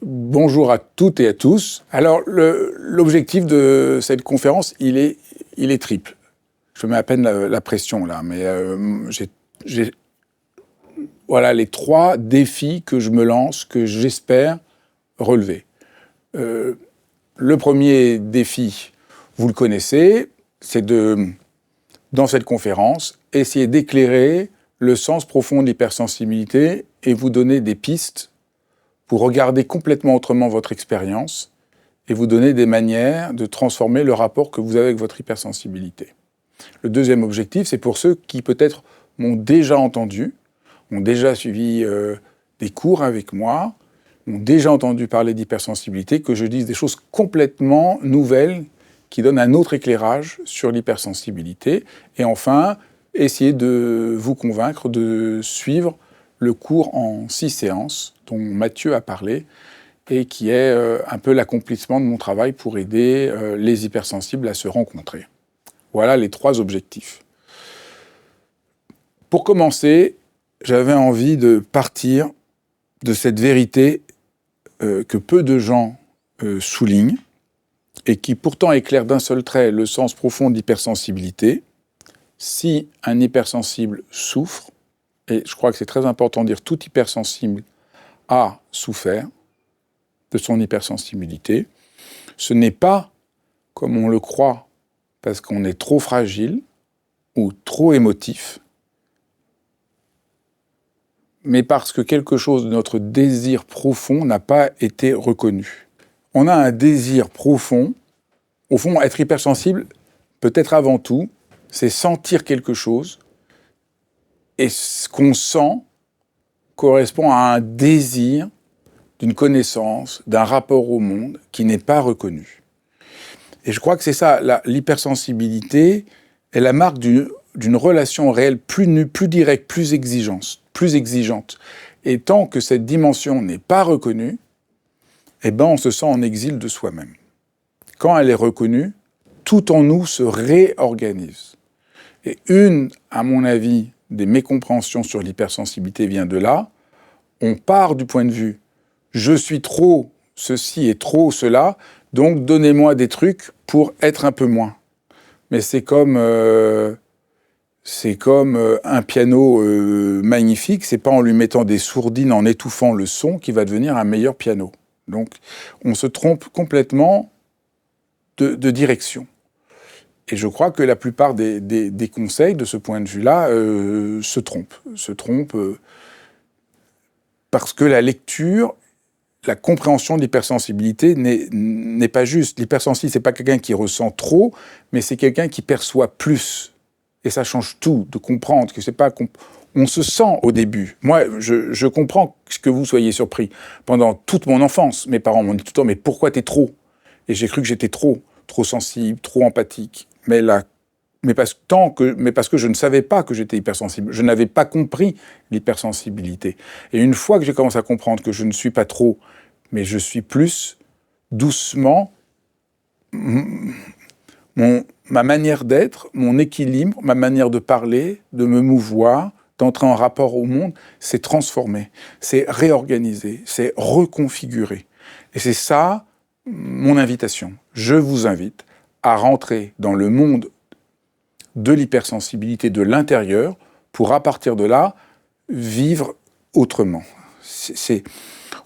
Bonjour à toutes et à tous. Alors, l'objectif de cette conférence, il est triple. Je mets à peine la pression là, mais j'ai voilà les 3 défis que je me lance, que j'espère relever. Le premier défi, vous le connaissez, c'est dans cette conférence, essayer d'éclairer le sens profond de l'hypersensibilité et vous donner des pistes pour regarder complètement autrement votre expérience et vous donner des manières de transformer le rapport que vous avez avec votre hypersensibilité. Le deuxième objectif, c'est pour ceux qui peut-être m'ont déjà entendu, ont déjà suivi des cours avec moi, ont déjà entendu parler d'hypersensibilité, que je dise des choses complètement nouvelles qui donnent un autre éclairage sur l'hypersensibilité. Et enfin, essayer de vous convaincre de suivre le cours en 6 séances dont Mathieu a parlé et qui est un peu l'accomplissement de mon travail pour aider les hypersensibles à se rencontrer. Voilà les 3 objectifs. Pour commencer, j'avais envie de partir de cette vérité que peu de gens soulignent et qui pourtant éclaire d'un seul trait le sens profond de l'hypersensibilité. Si un hypersensible souffre, et je crois que c'est très important de dire tout hypersensible a souffert de son hypersensibilité, ce n'est pas, comme on le croit, parce qu'on est trop fragile ou trop émotif, mais parce que quelque chose de notre désir profond n'a pas été reconnu. On a un désir profond. Au fond, être hypersensible, peut-être avant tout, c'est sentir quelque chose, et ce qu'on sent correspond à un désir d'une connaissance, d'un rapport au monde qui n'est pas reconnu. Et je crois que c'est ça, l'hypersensibilité est la marque d'une relation réelle plus nue, plus directe, plus exigeante. Et tant que cette dimension n'est pas reconnue, eh ben on se sent en exil de soi-même. Quand elle est reconnue, tout en nous se réorganise. Et à mon avis, des mécompréhensions sur l'hypersensibilité vient de là. On part du point de vue « je suis trop ceci et trop cela, donc donnez-moi des trucs pour être un peu moins ». Mais c'est comme un piano magnifique, c'est pas en lui mettant des sourdines, en étouffant le son, qui va devenir un meilleur piano. Donc on se trompe complètement de direction. Et je crois que la plupart des conseils de ce point de vue-là se trompent parce que la lecture, la compréhension de l'hypersensibilité n'est pas juste. L'hypersensible, c'est pas quelqu'un qui ressent trop, mais c'est quelqu'un qui perçoit plus. Et ça change tout, de comprendre que c'est pas... On se sent au début. Moi, je comprends que vous soyez surpris. Pendant toute mon enfance, mes parents m'ont dit tout le temps « mais pourquoi t'es trop ?» Et j'ai cru que j'étais trop sensible, trop empathique. Mais parce que je ne savais pas que j'étais hypersensible. Je n'avais pas compris l'hypersensibilité. Et une fois que j'ai commencé à comprendre que je ne suis pas trop, mais je suis plus, doucement, ma manière d'être, mon équilibre, ma manière de parler, de me mouvoir, d'entrer en rapport au monde, s'est transformé, s'est réorganisé, s'est reconfiguré. Et c'est ça mon invitation. Je vous invite à rentrer dans le monde de l'hypersensibilité de l'intérieur pour, à partir de là, vivre autrement.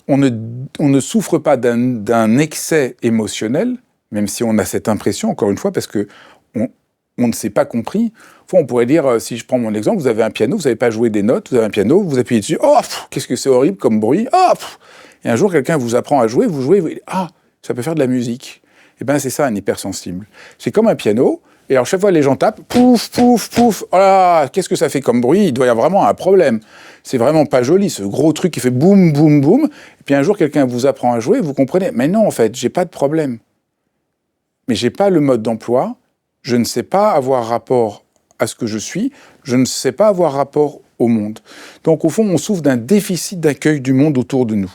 On ne souffre pas d'un excès émotionnel, même si on a cette impression, encore une fois, parce que on ne s'est pas compris. Enfin, on pourrait dire, si je prends mon exemple, vous avez un piano, vous n'avez pas joué des notes, vous avez un piano, vous appuyez dessus, oh, qu'est-ce que c'est horrible comme bruit, et un jour, quelqu'un vous apprend à jouer, vous jouez, vous dites, ça peut faire de la musique. Eh bien, c'est ça, un hypersensible. C'est comme un piano, et alors chaque fois les gens tapent, pouf, pouf, pouf, oh là, qu'est-ce que ça fait comme bruit? Il doit y avoir vraiment un problème. C'est vraiment pas joli, ce gros truc qui fait boum, boum, boum. Et puis un jour, quelqu'un vous apprend à jouer, vous comprenez, mais non, en fait, j'ai pas de problème. Mais j'ai pas le mode d'emploi, je ne sais pas avoir rapport à ce que je suis, je ne sais pas avoir rapport au monde. Donc au fond, on souffre d'un déficit d'accueil du monde autour de nous.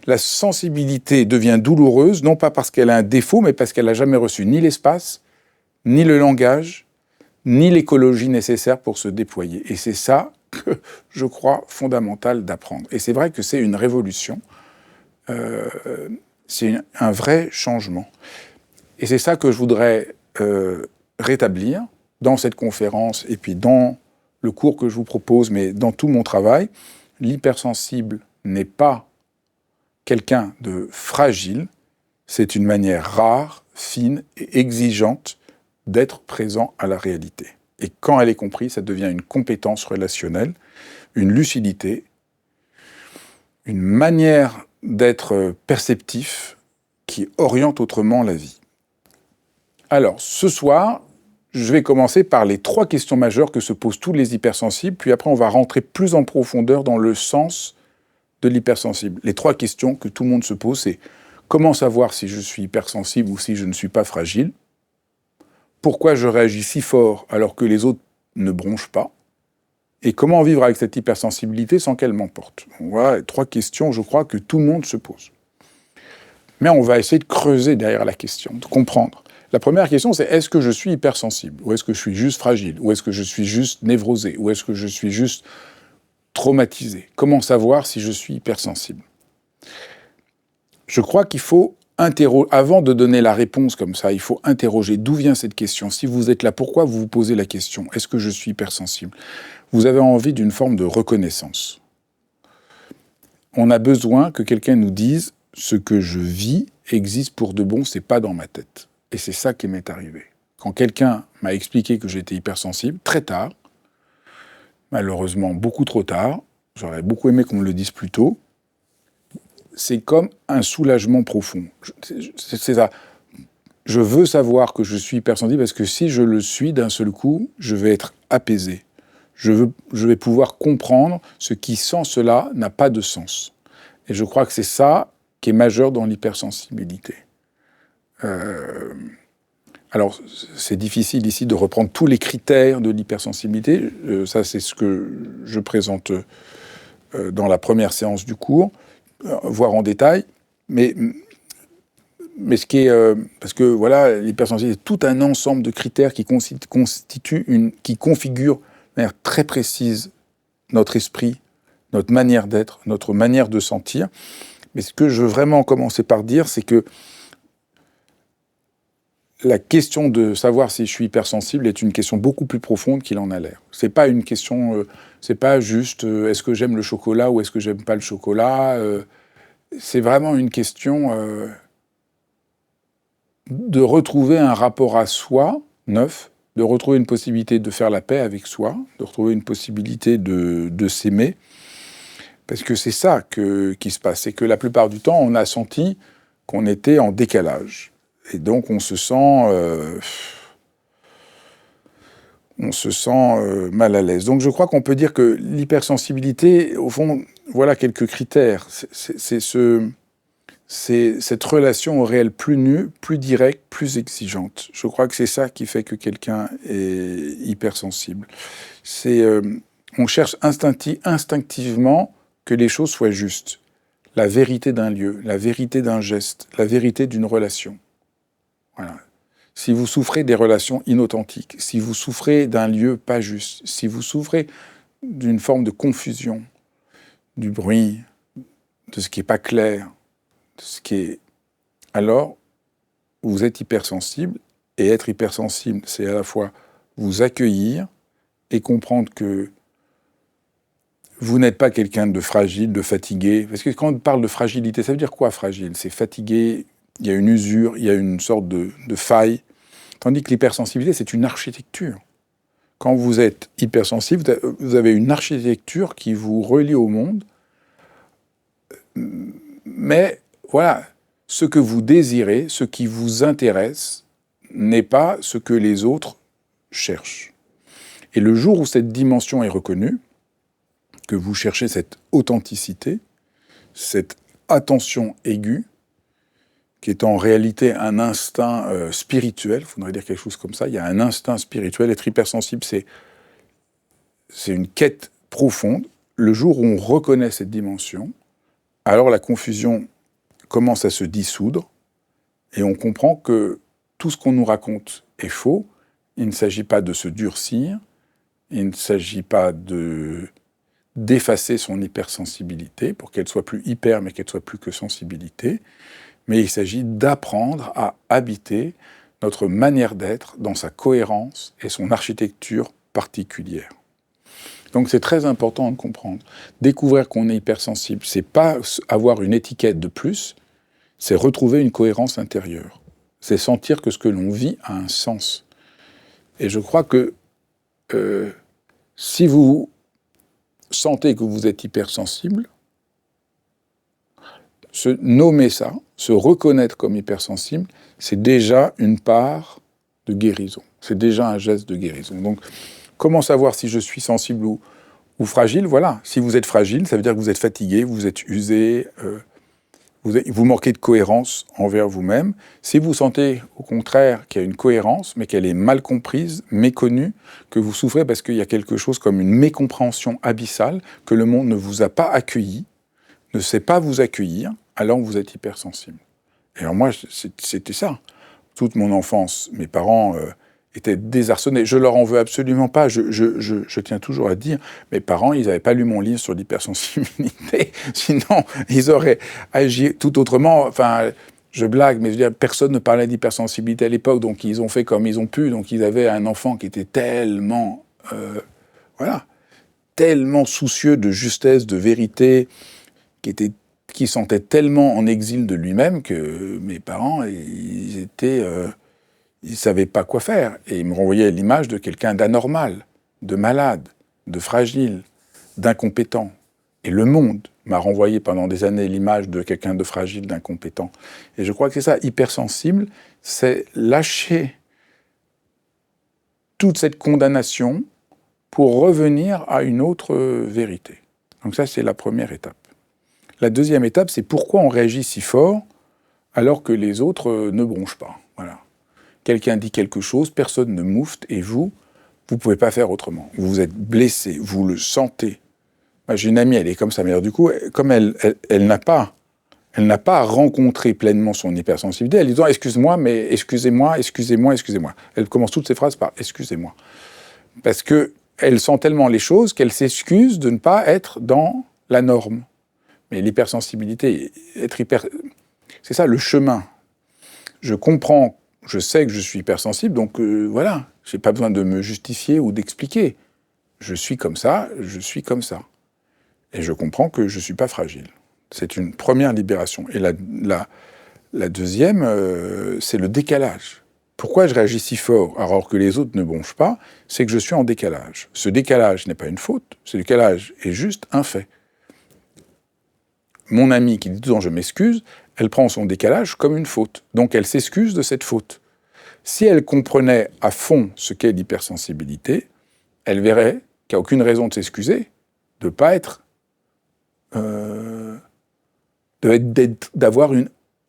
La sensibilité devient douloureuse, non pas parce qu'elle a un défaut, mais parce qu'elle n'a jamais reçu ni l'espace, ni le langage, ni l'écologie nécessaire pour se déployer. Et c'est ça que je crois fondamental d'apprendre. Et c'est vrai que c'est une révolution. C'est un vrai changement. Et c'est ça que je voudrais rétablir dans cette conférence et puis dans le cours que je vous propose, mais dans tout mon travail. L'hypersensible n'est pas quelqu'un de fragile, c'est une manière rare, fine et exigeante d'être présent à la réalité. Et quand elle est comprise, ça devient une compétence relationnelle, une lucidité, une manière d'être perceptif qui oriente autrement la vie. Alors, ce soir, je vais commencer par les 3 questions majeures que se posent tous les hypersensibles, puis après on va rentrer plus en profondeur dans le sens de l'hypersensible. Les 3 questions que tout le monde se pose, c'est comment savoir si je suis hypersensible ou si je ne suis pas fragile? Pourquoi je réagis si fort alors que les autres ne bronchent pas? Et comment vivre avec cette hypersensibilité sans qu'elle m'emporte? Voilà 3 questions, je crois, que tout le monde se pose. Mais on va essayer de creuser derrière la question, de comprendre. La première question, c'est est-ce que je suis hypersensible? Ou est-ce que je suis juste fragile? Ou est-ce que je suis juste névrosé? Ou est-ce que je suis juste traumatisé? Comment savoir si je suis hypersensible? Je crois qu'il faut avant de donner la réponse comme ça, il faut interroger d'où vient cette question. Si vous êtes là, pourquoi vous vous posez la question? Est-ce que je suis hypersensible? Vous avez envie d'une forme de reconnaissance. On a besoin que quelqu'un nous dise ce que je vis existe pour de bon, c'est pas dans ma tête. Et c'est ça qui m'est arrivé. Quand quelqu'un m'a expliqué que j'étais hypersensible, très tard, malheureusement beaucoup trop tard, j'aurais beaucoup aimé qu'on me le dise plus tôt, c'est comme un soulagement profond. C'est ça. Je veux savoir que je suis hypersensible parce que si je le suis d'un seul coup, je vais être apaisé. Je vais pouvoir comprendre ce qui, sans cela, n'a pas de sens. Et je crois que c'est ça qui est majeur dans l'hypersensibilité. Alors, c'est difficile ici de reprendre tous les critères de l'hypersensibilité. Ça, c'est ce que je présente dans la première séance du cours, voire en détail. Mais ce qui est... parce que, voilà, l'hypersensibilité, c'est tout un ensemble de critères qui qui configurent de manière très précise notre esprit, notre manière d'être, notre manière de sentir. Mais ce que je veux vraiment commencer par dire, c'est que la question de savoir si je suis hypersensible est une question beaucoup plus profonde qu'il en a l'air. C'est pas une question, c'est pas juste est-ce que j'aime le chocolat ou est-ce que j'aime pas le chocolat. C'est vraiment une question de retrouver un rapport à soi neuf, de retrouver une possibilité de faire la paix avec soi, de retrouver une possibilité de s'aimer. Parce que c'est ça qui se passe. C'est que la plupart du temps, on a senti qu'on était en décalage. Et donc, on se sent mal à l'aise. Donc, je crois qu'on peut dire que l'hypersensibilité, au fond, voilà quelques critères. C'est cette relation au réel plus nue, plus directe, plus exigeante. Je crois que c'est ça qui fait que quelqu'un est hypersensible. On cherche instinctivement que les choses soient justes. La vérité d'un lieu, la vérité d'un geste, la vérité d'une relation. Voilà. Si vous souffrez des relations inauthentiques, si vous souffrez d'un lieu pas juste, si vous souffrez d'une forme de confusion, du bruit, de ce qui n'est pas clair, de ce qui est... alors, vous êtes hypersensible, et être hypersensible, c'est à la fois vous accueillir et comprendre que vous n'êtes pas quelqu'un de fragile, de fatigué. Parce que quand on parle de fragilité, ça veut dire quoi fragile? C'est fatigué, il y a une usure, il y a une sorte de faille. Tandis que l'hypersensibilité, c'est une architecture. Quand vous êtes hypersensible, vous avez une architecture qui vous relie au monde. Mais voilà, ce que vous désirez, ce qui vous intéresse, n'est pas ce que les autres cherchent. Et le jour où cette dimension est reconnue, que vous cherchez cette authenticité, cette attention aiguë, qui est en réalité un instinct spirituel, il faudrait dire quelque chose comme ça, il y a un instinct spirituel, être hypersensible, c'est une quête profonde. Le jour où on reconnaît cette dimension, alors la confusion commence à se dissoudre, et on comprend que tout ce qu'on nous raconte est faux, il ne s'agit pas de se durcir, il ne s'agit pas d'effacer son hypersensibilité pour qu'elle soit plus hyper, mais qu'elle soit plus que sensibilité. Mais il s'agit d'apprendre à habiter notre manière d'être dans sa cohérence et son architecture particulière. Donc c'est très important de comprendre. Découvrir qu'on est hypersensible, c'est pas avoir une étiquette de plus, c'est retrouver une cohérence intérieure. C'est sentir que ce que l'on vit a un sens. Et je crois que si vous sentez que vous êtes hypersensible, se nommer ça, se reconnaître comme hypersensible, c'est déjà une part de guérison. C'est déjà un geste de guérison. Donc, comment savoir si je suis sensible ou fragile? Voilà. Si vous êtes fragile, ça veut dire que vous êtes fatigué, vous êtes usé, vous manquez de cohérence envers vous-même. Si vous sentez, au contraire, qu'il y a une cohérence, mais qu'elle est mal comprise, méconnue, que vous souffrez parce qu'il y a quelque chose comme une mécompréhension abyssale, que le monde ne vous a pas accueilli, ne sait pas vous accueillir, alors vous êtes hypersensible. Et alors moi, c'était ça. Toute mon enfance, mes parents étaient désarçonnés. Je leur en veux absolument pas. Je tiens toujours à dire, mes parents, ils n'avaient pas lu mon livre sur l'hypersensibilité. Sinon, ils auraient agi tout autrement. Enfin, je blague, mais je veux dire, personne ne parlait d'hypersensibilité à l'époque, donc ils ont fait comme ils ont pu. Donc ils avaient un enfant qui était tellement, tellement soucieux de justesse, de vérité, qui sentait tellement en exil de lui-même que mes parents, ils savaient pas quoi faire. Et ils me renvoyaient l'image de quelqu'un d'anormal, de malade, de fragile, d'incompétent. Et le monde m'a renvoyé pendant des années l'image de quelqu'un de fragile, d'incompétent. Et je crois que c'est ça, hypersensible, c'est lâcher toute cette condamnation pour revenir à une autre vérité. Donc ça, c'est la première étape. La deuxième étape, c'est pourquoi on réagit si fort alors que les autres ne bronchent pas. Voilà. Quelqu'un dit quelque chose, personne ne moufte, et vous ne pouvez pas faire autrement. Vous êtes blessé, vous le sentez. Moi, j'ai une amie, elle est comme ça, mais du coup, comme elle n'a pas rencontré pleinement son hypersensibilité, elle dit « excuse-moi, mais excusez-moi, excusez-moi, excusez-moi ». Elle commence toutes ses phrases par « excusez-moi ». Parce qu'elle sent tellement les choses qu'elle s'excuse de ne pas être dans la norme. Mais l'hypersensibilité, c'est ça le chemin. Je comprends, je sais que je suis hypersensible, donc voilà, je n'ai pas besoin de me justifier ou d'expliquer. Je suis comme ça, je suis comme ça. Et je comprends que je ne suis pas fragile. C'est une première libération. Et la deuxième, c'est le décalage. Pourquoi je réagis si fort alors que les autres ne bronchent pas? C'est que je suis en décalage. Ce décalage n'est pas une faute, ce décalage est juste un fait. Mon amie qui dit tout le temps « je m'excuse », elle prend son décalage comme une faute. Donc elle s'excuse de cette faute. Si elle comprenait à fond ce qu'est l'hypersensibilité, elle verrait qu'il n'y a aucune raison de s'excuser, de pas être, d'avoir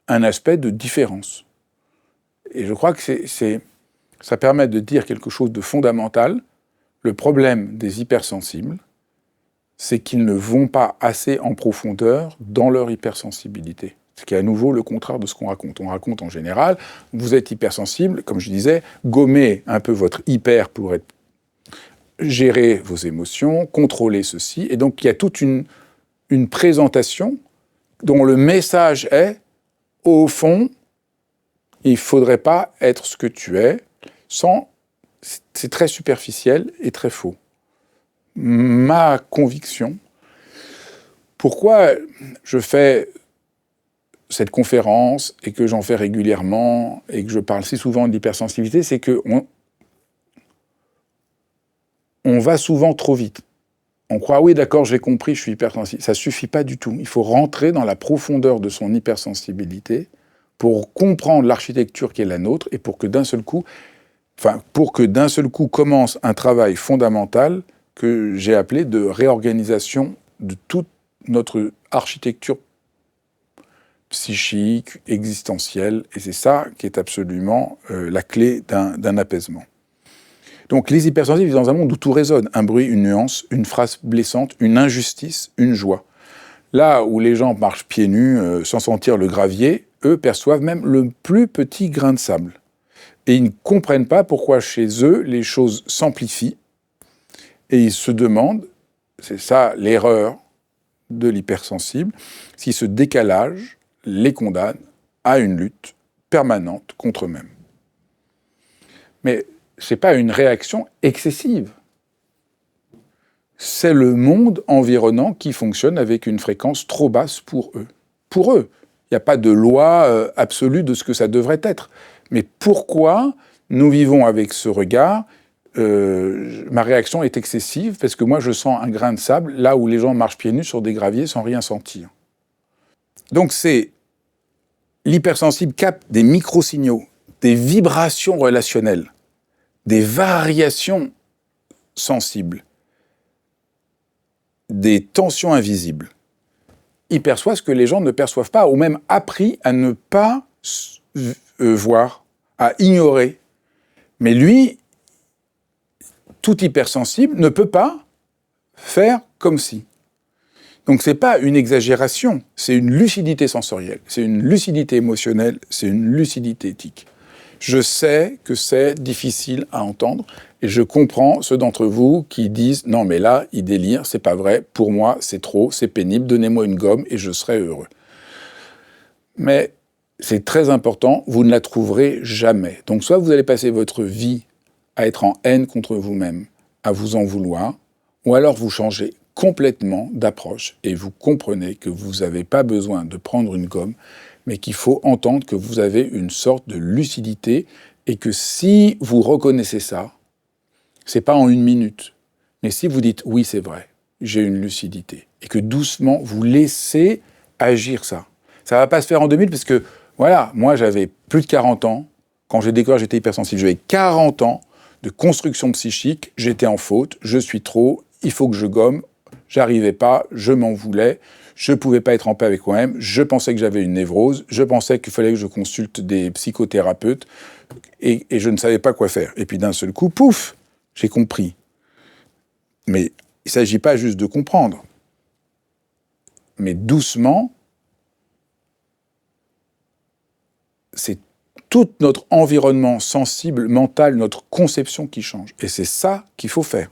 un aspect de différence. Et je crois que ça permet de dire quelque chose de fondamental. Le problème des hypersensibles, c'est qu'ils ne vont pas assez en profondeur dans leur hypersensibilité. Ce qui est à nouveau le contraire de ce qu'on raconte. On raconte en général, vous êtes hypersensible, comme je disais, gommez un peu votre hyper pour gérer vos émotions, contrôler ceci. Et donc il y a toute une présentation dont le message est, au fond, il ne faudrait pas être ce que tu es, c'est très superficiel et très faux. Ma conviction, pourquoi je fais cette conférence et que j'en fais régulièrement et que je parle si souvent de l'hypersensibilité, c'est qu'on va souvent trop vite. On croit, oui d'accord, j'ai compris, je suis hypersensible. Ça ne suffit pas du tout. Il faut rentrer dans la profondeur de son hypersensibilité pour comprendre l'architecture qui est la nôtre et pour que d'un seul coup commence un travail fondamental que j'ai appelé de réorganisation de toute notre architecture psychique, existentielle, et c'est ça qui est absolument la clé d'un apaisement. Donc les hypersensibles vivent dans un monde où tout résonne, un bruit, une nuance, une phrase blessante, une injustice, une joie. Là où les gens marchent pieds nus sans sentir le gravier, eux perçoivent même le plus petit grain de sable. Et ils ne comprennent pas pourquoi chez eux les choses s'amplifient, et ils se demandent C'est ça l'erreur de l'hypersensible, si ce décalage les condamne à une lutte permanente contre eux-mêmes. Mais ce n'est pas une réaction excessive. C'est le monde environnant qui fonctionne avec une fréquence trop basse pour eux. Pour eux. Il n'y a pas de loi absolue de ce que ça devrait être. Mais pourquoi nous vivons avec ce regard ? Ma réaction est excessive parce que moi je sens un grain de sable là où les gens marchent pieds nus sur des graviers sans rien sentir. Donc c'est l'hypersensible capte des micro-signaux, des vibrations relationnelles, des variations sensibles, des tensions invisibles. Il perçoit ce que les gens ne perçoivent pas, ou même appris à ne pas voir, à ignorer. Mais lui, tout hypersensible ne peut pas faire comme si. Donc c'est pas une exagération, c'est une lucidité sensorielle, c'est une lucidité émotionnelle, c'est une lucidité éthique. Je sais que c'est difficile à entendre et je comprends ceux d'entre vous qui disent « Non mais là, il délire, c'est pas vrai, pour moi c'est trop, c'est pénible, donnez-moi une gomme et je serai heureux. » Mais c'est très important, vous ne la trouverez jamais. Donc soit vous allez passer votre vie à être en haine contre vous-même, à vous en vouloir, ou alors vous changez complètement d'approche et vous comprenez que vous n'avez pas besoin de prendre une gomme, mais qu'il faut entendre que vous avez une sorte de lucidité et que si vous reconnaissez ça, c'est pas en une minute, mais si vous dites oui c'est vrai, j'ai une lucidité et que doucement vous laissez agir ça. Ça va pas se faire en 2000 parce que voilà, moi j'avais plus de 40 ans quand j'ai découvert que j'étais hypersensible, j'avais 40 ans de construction psychique, j'étais en faute, je suis trop, il faut que je gomme, j'arrivais pas, je m'en voulais, je pouvais pas être en paix avec moi-même, je pensais que j'avais une névrose, je pensais qu'il fallait que je consulte des psychothérapeutes et je ne savais pas quoi faire. Et puis d'un seul coup, pouf, j'ai compris. Mais il ne s'agit pas juste de comprendre, mais doucement, c'est tout notre environnement sensible, mental, notre conception qui change. Et c'est ça qu'il faut faire.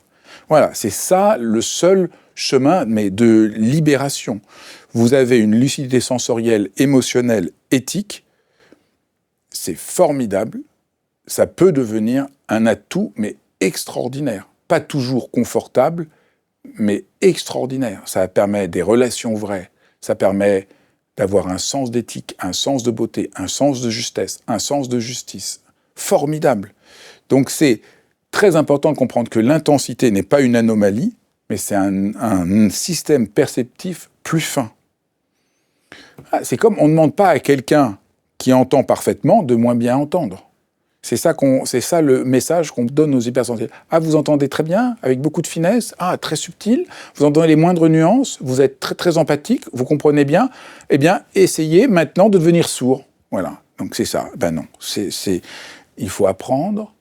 Voilà, c'est ça le seul chemin, mais de libération. Vous avez une lucidité sensorielle, émotionnelle, éthique. C'est formidable. Ça peut devenir un atout, mais extraordinaire. Pas toujours confortable, mais extraordinaire. Ça permet des relations vraies. Ça permet d'avoir un sens d'éthique, un sens de beauté, un sens de justesse, un sens de justice. Formidable. Donc c'est très important de comprendre que l'intensité n'est pas une anomalie, mais c'est un système perceptif plus fin. C'est comme on ne demande pas à quelqu'un qui entend parfaitement de moins bien entendre. C'est ça le message qu'on donne aux hypersensibles. Ah, vous entendez très bien, avec beaucoup de finesse. Ah, très subtil. Vous entendez les moindres nuances. Vous êtes très, très empathique. Vous comprenez bien. Eh bien, essayez maintenant de devenir sourd. Voilà. Donc, c'est ça. Ben non. Il faut apprendre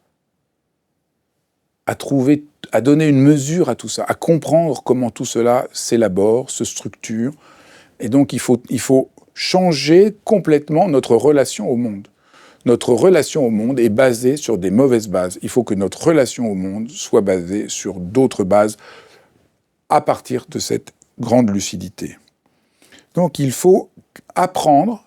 à donner une mesure à tout ça, à comprendre comment tout cela s'élabore, se structure. Et donc, il faut changer complètement notre relation au monde. Notre relation au monde est basée sur des mauvaises bases. Il faut que notre relation au monde soit basée sur d'autres bases à partir de cette grande lucidité. Donc il faut apprendre,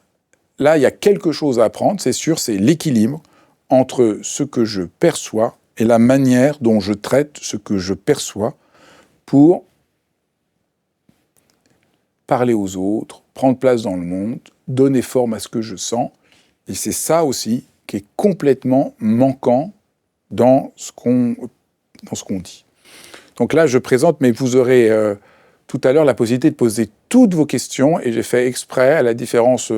là il y a quelque chose à apprendre, c'est sûr, c'est l'équilibre entre ce que je perçois et la manière dont je traite ce que je perçois pour parler aux autres, prendre place dans le monde, donner forme à ce que je sens. Et c'est ça aussi qui est complètement manquant dans ce qu'on dit. Donc là, je présente, mais vous aurez tout à l'heure la possibilité de poser toutes vos questions, et j'ai fait exprès, à la différence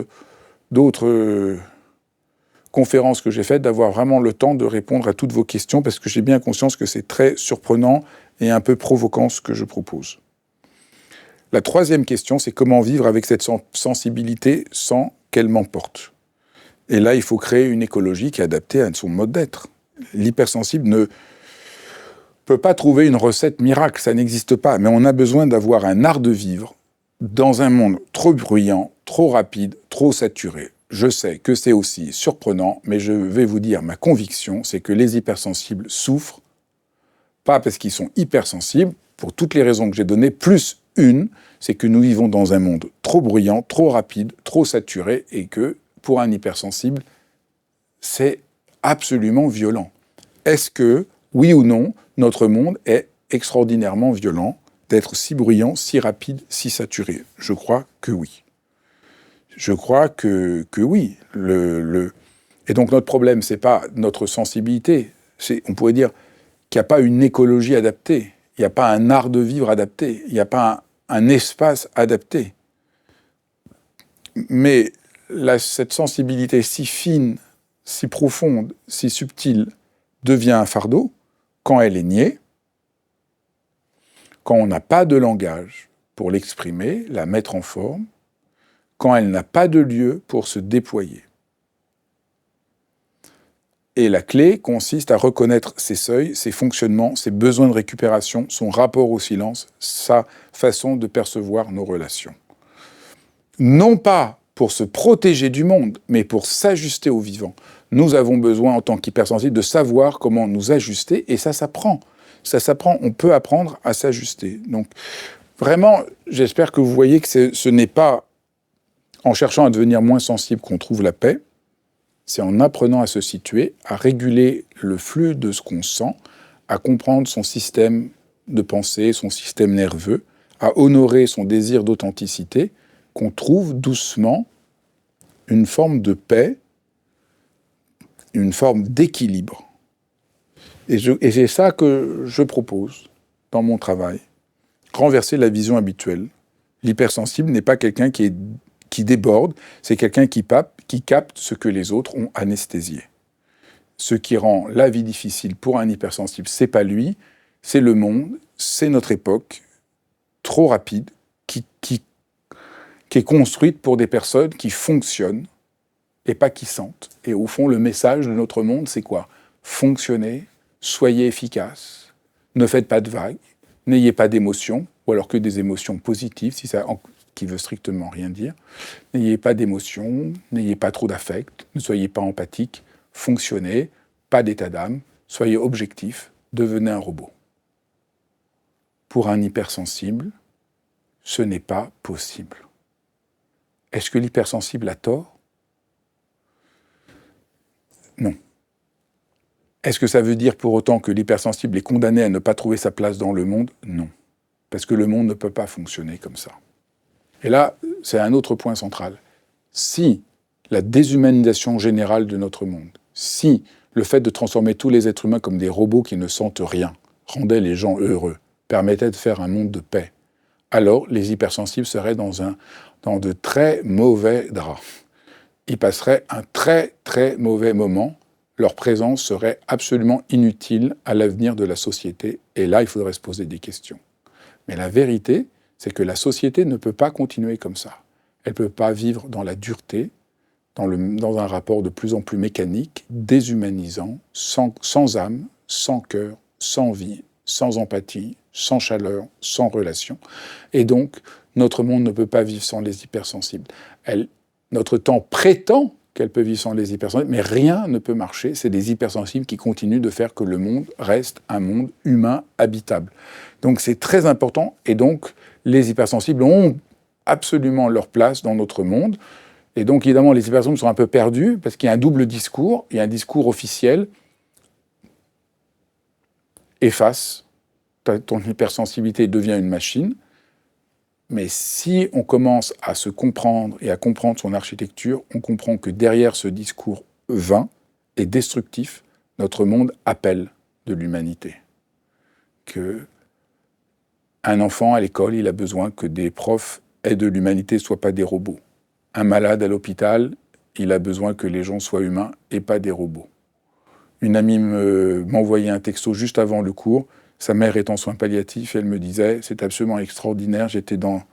d'autres conférences que j'ai faites, d'avoir vraiment le temps de répondre à toutes vos questions, parce que j'ai bien conscience que c'est très surprenant et un peu provoquant ce que je propose. La troisième question, c'est comment vivre avec cette sensibilité sans qu'elle m'emporte. Et là, il faut créer une écologie qui est adaptée à son mode d'être. L'hypersensible ne peut pas trouver une recette miracle, ça n'existe pas. Mais on a besoin d'avoir un art de vivre dans un monde trop bruyant, trop rapide, trop saturé. Je sais que c'est aussi surprenant, mais je vais vous dire ma conviction, c'est que les hypersensibles souffrent, pas parce qu'ils sont hypersensibles, pour toutes les raisons que j'ai données, plus une, c'est que nous vivons dans un monde trop bruyant, trop rapide, trop saturé, et que, pour un hypersensible, c'est absolument violent. Est-ce que, oui ou non, notre monde est extraordinairement violent d'être si bruyant, si rapide, si saturé? Je crois que oui. Je crois que oui. Et donc notre problème, c'est pas notre sensibilité. On pourrait dire qu'il n'y a pas une écologie adaptée, il n'y a pas un art de vivre adapté, il n'y a pas un espace adapté. Mais cette sensibilité si fine, si profonde, si subtile, devient un fardeau quand elle est niée, quand on n'a pas de langage pour l'exprimer, la mettre en forme, quand elle n'a pas de lieu pour se déployer. Et la clé consiste à reconnaître ses seuils, ses fonctionnements, ses besoins de récupération, son rapport au silence, sa façon de percevoir nos relations. Non pas pour se protéger du monde, mais pour s'ajuster au vivant. Nous avons besoin, en tant qu'hypersensibles, de savoir comment nous ajuster, et ça s'apprend. Ça s'apprend, on peut apprendre à s'ajuster. Donc, vraiment, j'espère que vous voyez que ce n'est pas en cherchant à devenir moins sensible qu'on trouve la paix, c'est en apprenant à se situer, à réguler le flux de ce qu'on sent, à comprendre son système de pensée, son système nerveux, à honorer son désir d'authenticité, qu'on trouve doucement une forme de paix, une forme d'équilibre. Et c'est ça que je propose dans mon travail. Renverser la vision habituelle. L'hypersensible n'est pas quelqu'un qui déborde, c'est quelqu'un qui capte ce que les autres ont anesthésié. Ce qui rend la vie difficile pour un hypersensible, c'est pas lui, c'est le monde, c'est notre époque, trop rapide, qui est construite pour des personnes qui fonctionnent et pas qui sentent. Et au fond, le message de notre monde, c'est quoi? Fonctionnez, soyez efficace, ne faites pas de vagues, n'ayez pas d'émotions, ou alors que des émotions positives, qui veut strictement rien dire. N'ayez pas d'émotions, n'ayez pas trop d'affect, ne soyez pas empathique, fonctionnez, pas d'état d'âme, soyez objectif, devenez un robot. Pour un hypersensible, ce n'est pas possible. Est-ce que l'hypersensible a tort? Non. Est-ce que ça veut dire pour autant que l'hypersensible est condamné à ne pas trouver sa place dans le monde? Non. Parce que le monde ne peut pas fonctionner comme ça. Et là, c'est un autre point central. Si la déshumanisation générale de notre monde, si le fait de transformer tous les êtres humains comme des robots qui ne sentent rien, rendait les gens heureux, permettait de faire un monde de paix, alors les hypersensibles seraient dans de très mauvais draps. Ils passeraient un très très mauvais moment. Leur présence serait absolument inutile à l'avenir de la société. Et là, il faudrait se poser des questions. Mais la vérité, c'est que la société ne peut pas continuer comme ça. Elle ne peut pas vivre dans la dureté, dans un rapport de plus en plus mécanique, déshumanisant, sans âme, sans cœur, sans vie, sans empathie, sans chaleur, sans relation. Et donc, notre monde ne peut pas vivre sans les hypersensibles. Notre temps prétend qu'elle peut vivre sans les hypersensibles, mais rien ne peut marcher. C'est des hypersensibles qui continuent de faire que le monde reste un monde humain habitable. Donc c'est très important, et donc les hypersensibles ont absolument leur place dans notre monde. Et donc évidemment, les hypersensibles sont un peu perdus, parce qu'il y a un double discours. Il y a un discours officiel, efface, ton hypersensibilité devient une machine. Mais si on commence à se comprendre et à comprendre son architecture, on comprend que derrière ce discours vain et destructif, notre monde appelle de l'humanité. Que un enfant à l'école, il a besoin que des profs aient de l'humanité, ne soient pas des robots. Un malade à l'hôpital, il a besoin que les gens soient humains et pas des robots. Une amie m'envoyait un texto juste avant le cours. Sa mère est en soins palliatifs et elle me disait « C'est absolument extraordinaire, j'étais dans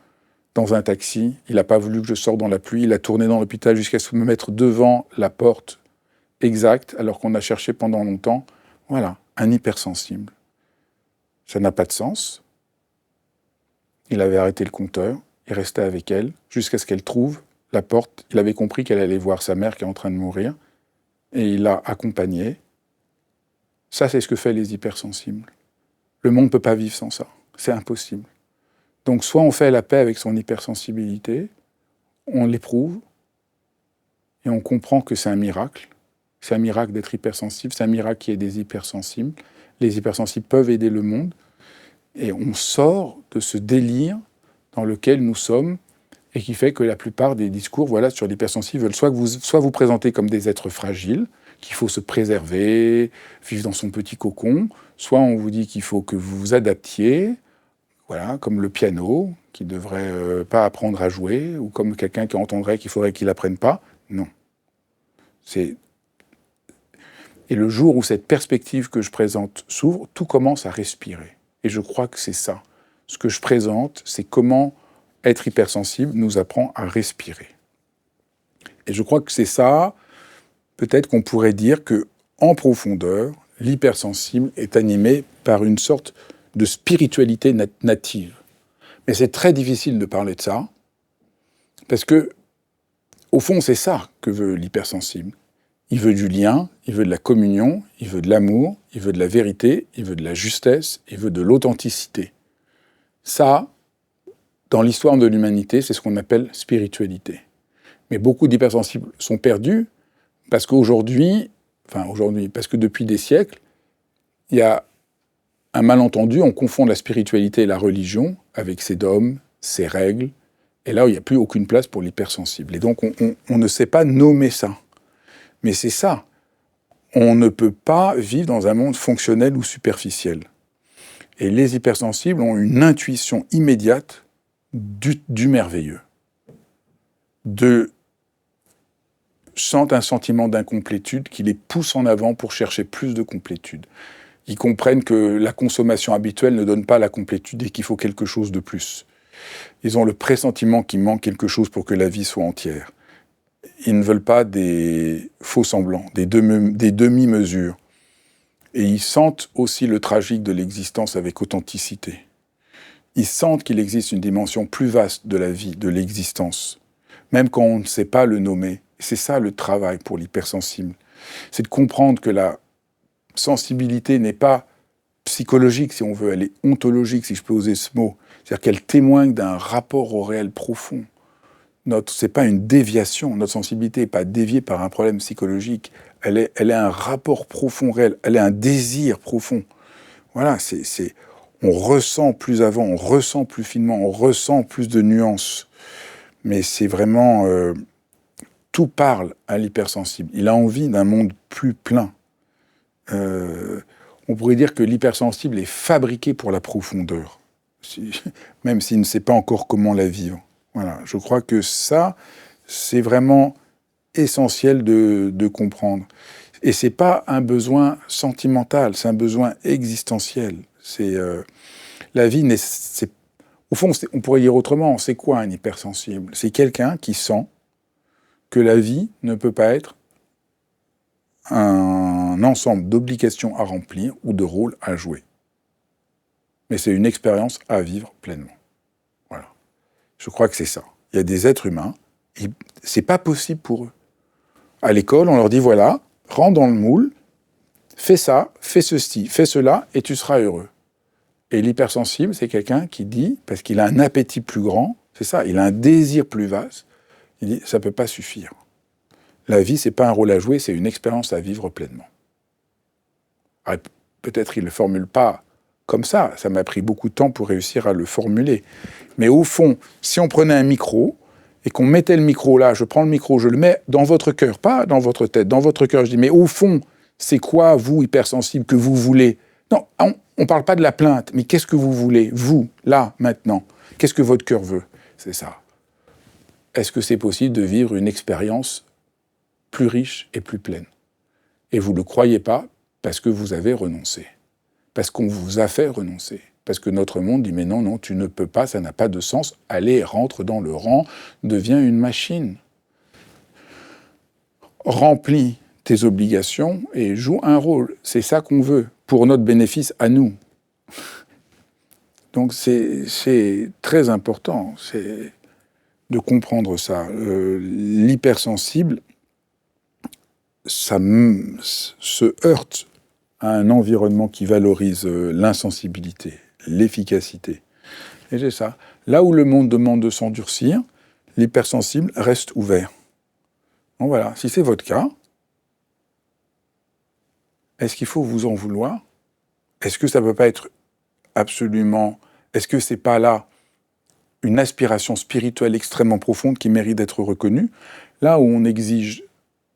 un taxi, il n'a pas voulu que je sorte dans la pluie, il a tourné dans l'hôpital jusqu'à me mettre devant la porte exacte, alors qu'on a cherché pendant longtemps. » Voilà, un hypersensible. Ça n'a pas de sens. Il avait arrêté le compteur, il restait avec elle, jusqu'à ce qu'elle trouve la porte. Il avait compris qu'elle allait voir sa mère qui est en train de mourir, et il l'a accompagnée. Ça, c'est ce que fait les hypersensibles. Le monde ne peut pas vivre sans ça. C'est impossible. Donc soit on fait la paix avec son hypersensibilité, on l'éprouve, et on comprend que c'est un miracle. C'est un miracle d'être hypersensible, c'est un miracle qu'il y ait des hypersensibles. Les hypersensibles peuvent aider le monde, et on sort de ce délire dans lequel nous sommes, et qui fait que la plupart des discours sur l'hypersensible veulent soit vous présenter comme des êtres fragiles, qu'il faut se préserver, vivre dans son petit cocon, soit on vous dit qu'il faut que vous vous adaptiez, comme le piano, qui ne devrait pas apprendre à jouer, ou comme quelqu'un qui entendrait qu'il faudrait qu'il n'apprenne pas. Non. Et le jour où cette perspective que je présente s'ouvre, tout commence à respirer. Et je crois que c'est ça. Ce que je présente, c'est comment être hypersensible nous apprend à respirer. Et je crois que c'est ça, peut-être qu'on pourrait dire que, en profondeur, l'hypersensible est animé par une sorte de spiritualité native. Mais c'est très difficile de parler de ça, parce que, au fond, c'est ça que veut l'hypersensible. Il veut du lien, il veut de la communion, il veut de l'amour, il veut de la vérité, il veut de la justesse, il veut de l'authenticité. Ça, dans l'histoire de l'humanité, c'est ce qu'on appelle spiritualité. Mais beaucoup d'hypersensibles sont perdus parce parce que depuis des siècles, il y a un malentendu, on confond la spiritualité et la religion avec ses dogmes, ses règles, et là où il n'y a plus aucune place pour l'hypersensible. Et donc on ne sait pas nommer ça. Mais c'est ça. On ne peut pas vivre dans un monde fonctionnel ou superficiel. Et les hypersensibles ont une intuition immédiate du merveilleux. Sentent un sentiment d'incomplétude qui les pousse en avant pour chercher plus de complétude. Ils comprennent que la consommation habituelle ne donne pas la complétude et qu'il faut quelque chose de plus. Ils ont le pressentiment qu'il manque quelque chose pour que la vie soit entière. Ils ne veulent pas des faux semblants, des demi-mesures. Et ils sentent aussi le tragique de l'existence avec authenticité. Ils sentent qu'il existe une dimension plus vaste de la vie, de l'existence, même quand on ne sait pas le nommer. C'est ça le travail pour l'hypersensible. C'est de comprendre que la sensibilité n'est pas psychologique, si on veut, elle est ontologique, si je peux oser ce mot. C'est-à-dire qu'elle témoigne d'un rapport au réel profond. C'est pas une déviation, notre sensibilité n'est pas déviée par un problème psychologique. Elle est un rapport profond réel, elle est un désir profond. Voilà, on ressent plus avant, on ressent plus finement, on ressent plus de nuances. Mais c'est vraiment... tout parle à l'hypersensible. Il a envie d'un monde plus plein. On pourrait dire que l'hypersensible est fabriqué pour la profondeur, même s'il ne sait pas encore comment la vivre. Voilà, je crois que ça, c'est vraiment essentiel de comprendre. Et c'est pas un besoin sentimental, c'est un besoin existentiel. La vie, au fond, on pourrait dire autrement, c'est quoi un hypersensible? C'est quelqu'un qui sent que la vie ne peut pas être un ensemble d'obligations à remplir ou de rôles à jouer. Mais c'est une expérience à vivre pleinement. Voilà. Je crois que c'est ça. Il y a des êtres humains, c'est pas possible pour eux. À l'école, on leur dit, voilà, rentre dans le moule, fais ça, fais ceci, fais cela, et tu seras heureux. Et l'hypersensible, c'est quelqu'un qui dit, parce qu'il a un appétit plus grand, c'est ça, il a un désir plus vaste, il dit, ça ne peut pas suffire. La vie, c'est pas un rôle à jouer, c'est une expérience à vivre pleinement. Alors, peut-être il ne le formule pas comme ça m'a pris beaucoup de temps pour réussir à le formuler. Mais au fond, si on prenait un micro, et qu'on mettait le micro là, je prends le micro, je le mets dans votre cœur, pas dans votre tête, dans votre cœur, je dis, mais au fond, c'est quoi, vous, hypersensible, que vous voulez? Non, on ne parle pas de la plainte, mais qu'est-ce que vous voulez, vous, là, maintenant? Qu'est-ce que votre cœur veut? C'est ça. Est-ce que c'est possible de vivre une expérience plus riche et plus pleine? Et vous ne le croyez pas parce que vous avez renoncé. Parce qu'on vous a fait renoncer. Parce que notre monde dit, mais non, non, tu ne peux pas, ça n'a pas de sens. Allez, rentre dans le rang, deviens une machine. Remplis tes obligations et joue un rôle. C'est ça qu'on veut, pour notre bénéfice à nous. Donc c'est très important de comprendre ça. L'hypersensible, ça se heurte à un environnement qui valorise l'insensibilité, l'efficacité. Et c'est ça. Là où le monde demande de s'endurcir, l'hypersensible reste ouvert. Donc voilà, si c'est votre cas, est-ce qu'il faut vous en vouloir? Est-ce que ça ne peut pas être absolument... Est-ce que c'est pas là une aspiration spirituelle extrêmement profonde qui mérite d'être reconnue? Là où on exige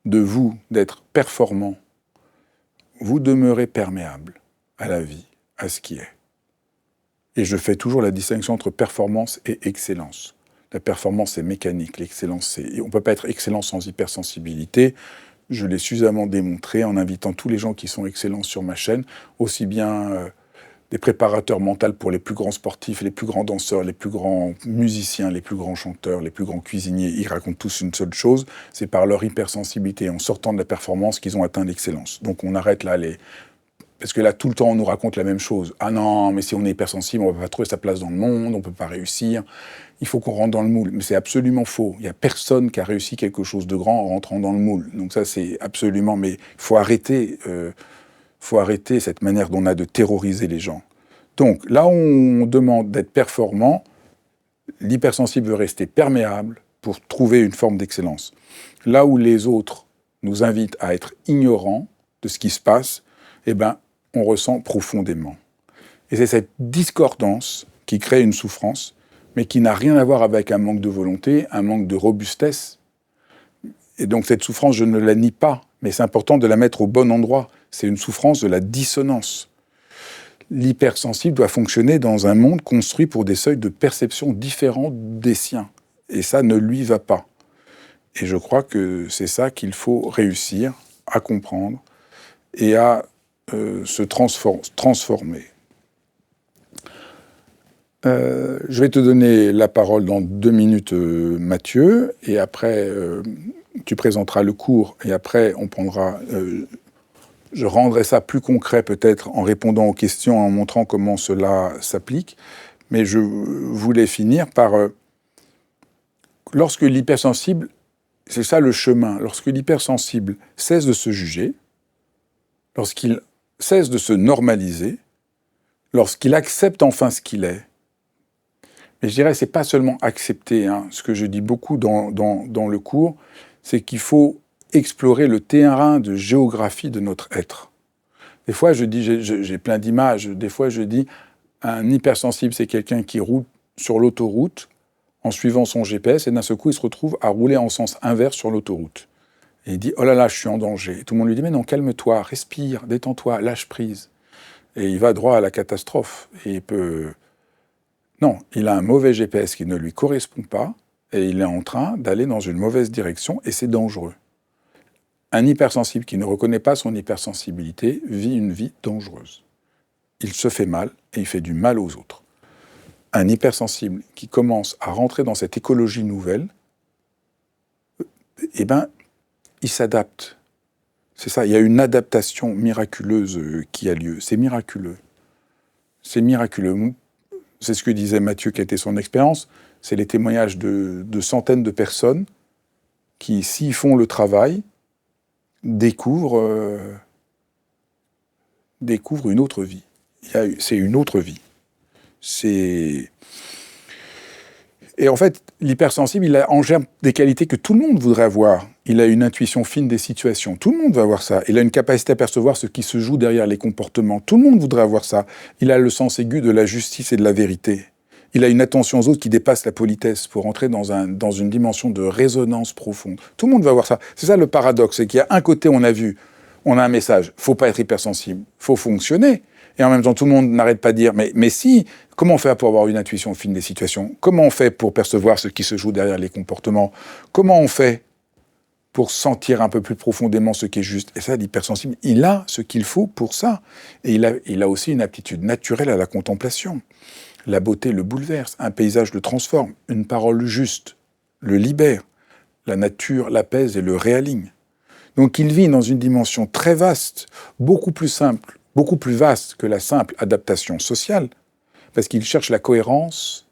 de vous d'être performant, vous demeurez perméable à la vie, à ce qui est. Et je fais toujours la distinction entre performance et excellence. La performance est mécanique, l'excellence c'est... On ne peut pas être excellent sans hypersensibilité. Je l'ai suffisamment démontré en invitant tous les gens qui sont excellents sur ma chaîne, aussi bien des préparateurs mentaux pour les plus grands sportifs, les plus grands danseurs, les plus grands musiciens, les plus grands chanteurs, les plus grands cuisiniers. Ils racontent tous une seule chose, c'est par leur hypersensibilité, en sortant de la performance, qu'ils ont atteint l'excellence. Donc on arrête là les... Parce que là, tout le temps, on nous raconte la même chose. Ah non, mais si on est hypersensible, on ne va pas trouver sa place dans le monde, on ne peut pas réussir. Il faut qu'on rentre dans le moule. Mais c'est absolument faux. Il n'y a personne qui a réussi quelque chose de grand en rentrant dans le moule. Donc ça, c'est absolument... Mais il faut arrêter cette manière dont on a de terroriser les gens. Donc, là où on demande d'être performant, l'hypersensible veut rester perméable pour trouver une forme d'excellence. Là où les autres nous invitent à être ignorants de ce qui se passe, eh ben, on ressent profondément. Et c'est cette discordance qui crée une souffrance, mais qui n'a rien à voir avec un manque de volonté, un manque de robustesse. Et donc cette souffrance, je ne la nie pas, mais c'est important de la mettre au bon endroit. C'est une souffrance de la dissonance. L'hypersensible doit fonctionner dans un monde construit pour des seuils de perception différents des siens. Et ça ne lui va pas. Et je crois que c'est ça qu'il faut réussir à comprendre et à se transformer. Je vais te donner la parole dans 2 minutes, Mathieu, et après, tu présenteras le cours, et après, on prendra... je rendrai ça plus concret, peut-être, en répondant aux questions, en montrant comment cela s'applique. Mais je voulais finir par... lorsque l'hypersensible... C'est ça le chemin. Lorsque l'hypersensible cesse de se juger, lorsqu'il cesse de se normaliser, lorsqu'il accepte enfin ce qu'il est. Mais je dirais, c'est pas seulement accepter, hein. Ce que je dis beaucoup dans le cours, c'est qu'il faut explorer le terrain de géographie de notre être. Des fois, je dis, j'ai plein d'images, des fois je dis, un hypersensible, c'est quelqu'un qui roule sur l'autoroute en suivant son GPS, et d'un seul coup, il se retrouve à rouler en sens inverse sur l'autoroute. Et il dit, oh là là, je suis en danger. Et tout le monde lui dit, mais non, calme-toi, respire, détends-toi, lâche prise. Et il va droit à la catastrophe. Et il peut... Non, il a un mauvais GPS qui ne lui correspond pas, et il est en train d'aller dans une mauvaise direction, et c'est dangereux. Un hypersensible qui ne reconnaît pas son hypersensibilité vit une vie dangereuse. Il se fait mal, et il fait du mal aux autres. Un hypersensible qui commence à rentrer dans cette écologie nouvelle, eh ben, il s'adapte. C'est ça, il y a une adaptation miraculeuse qui a lieu. C'est miraculeux. C'est miraculeux. C'est ce que disait Mathieu, qui a été son expérience. C'est les témoignages de centaines de personnes qui, s'ils font le travail, découvrent une autre vie. C'est une autre vie. Et en fait, l'hypersensible, il a en germe des qualités que tout le monde voudrait avoir. Il a une intuition fine des situations. Tout le monde va avoir ça. Il a une capacité à percevoir ce qui se joue derrière les comportements. Tout le monde voudrait avoir ça. Il a le sens aigu de la justice et de la vérité. Il a une attention aux autres qui dépasse la politesse pour entrer dans une dimension de résonance profonde. Tout le monde va avoir ça. C'est ça le paradoxe, c'est qu'il y a un côté, on a un message, faut pas être hypersensible, faut fonctionner. Et en même temps, tout le monde n'arrête pas de dire, mais si, comment on fait pour avoir une intuition fine des situations? Comment on fait pour percevoir ce qui se joue derrière les comportements? Comment on fait pour sentir un peu plus profondément ce qui est juste? Et ça, l'hypersensible, il a ce qu'il faut pour ça. Et il a aussi une aptitude naturelle à la contemplation. La beauté le bouleverse, un paysage le transforme, une parole juste le libère, la nature l'apaise et le réaligne. Donc il vit dans une dimension très vaste, beaucoup plus simple, beaucoup plus vaste que la simple adaptation sociale, parce qu'il cherche la cohérence,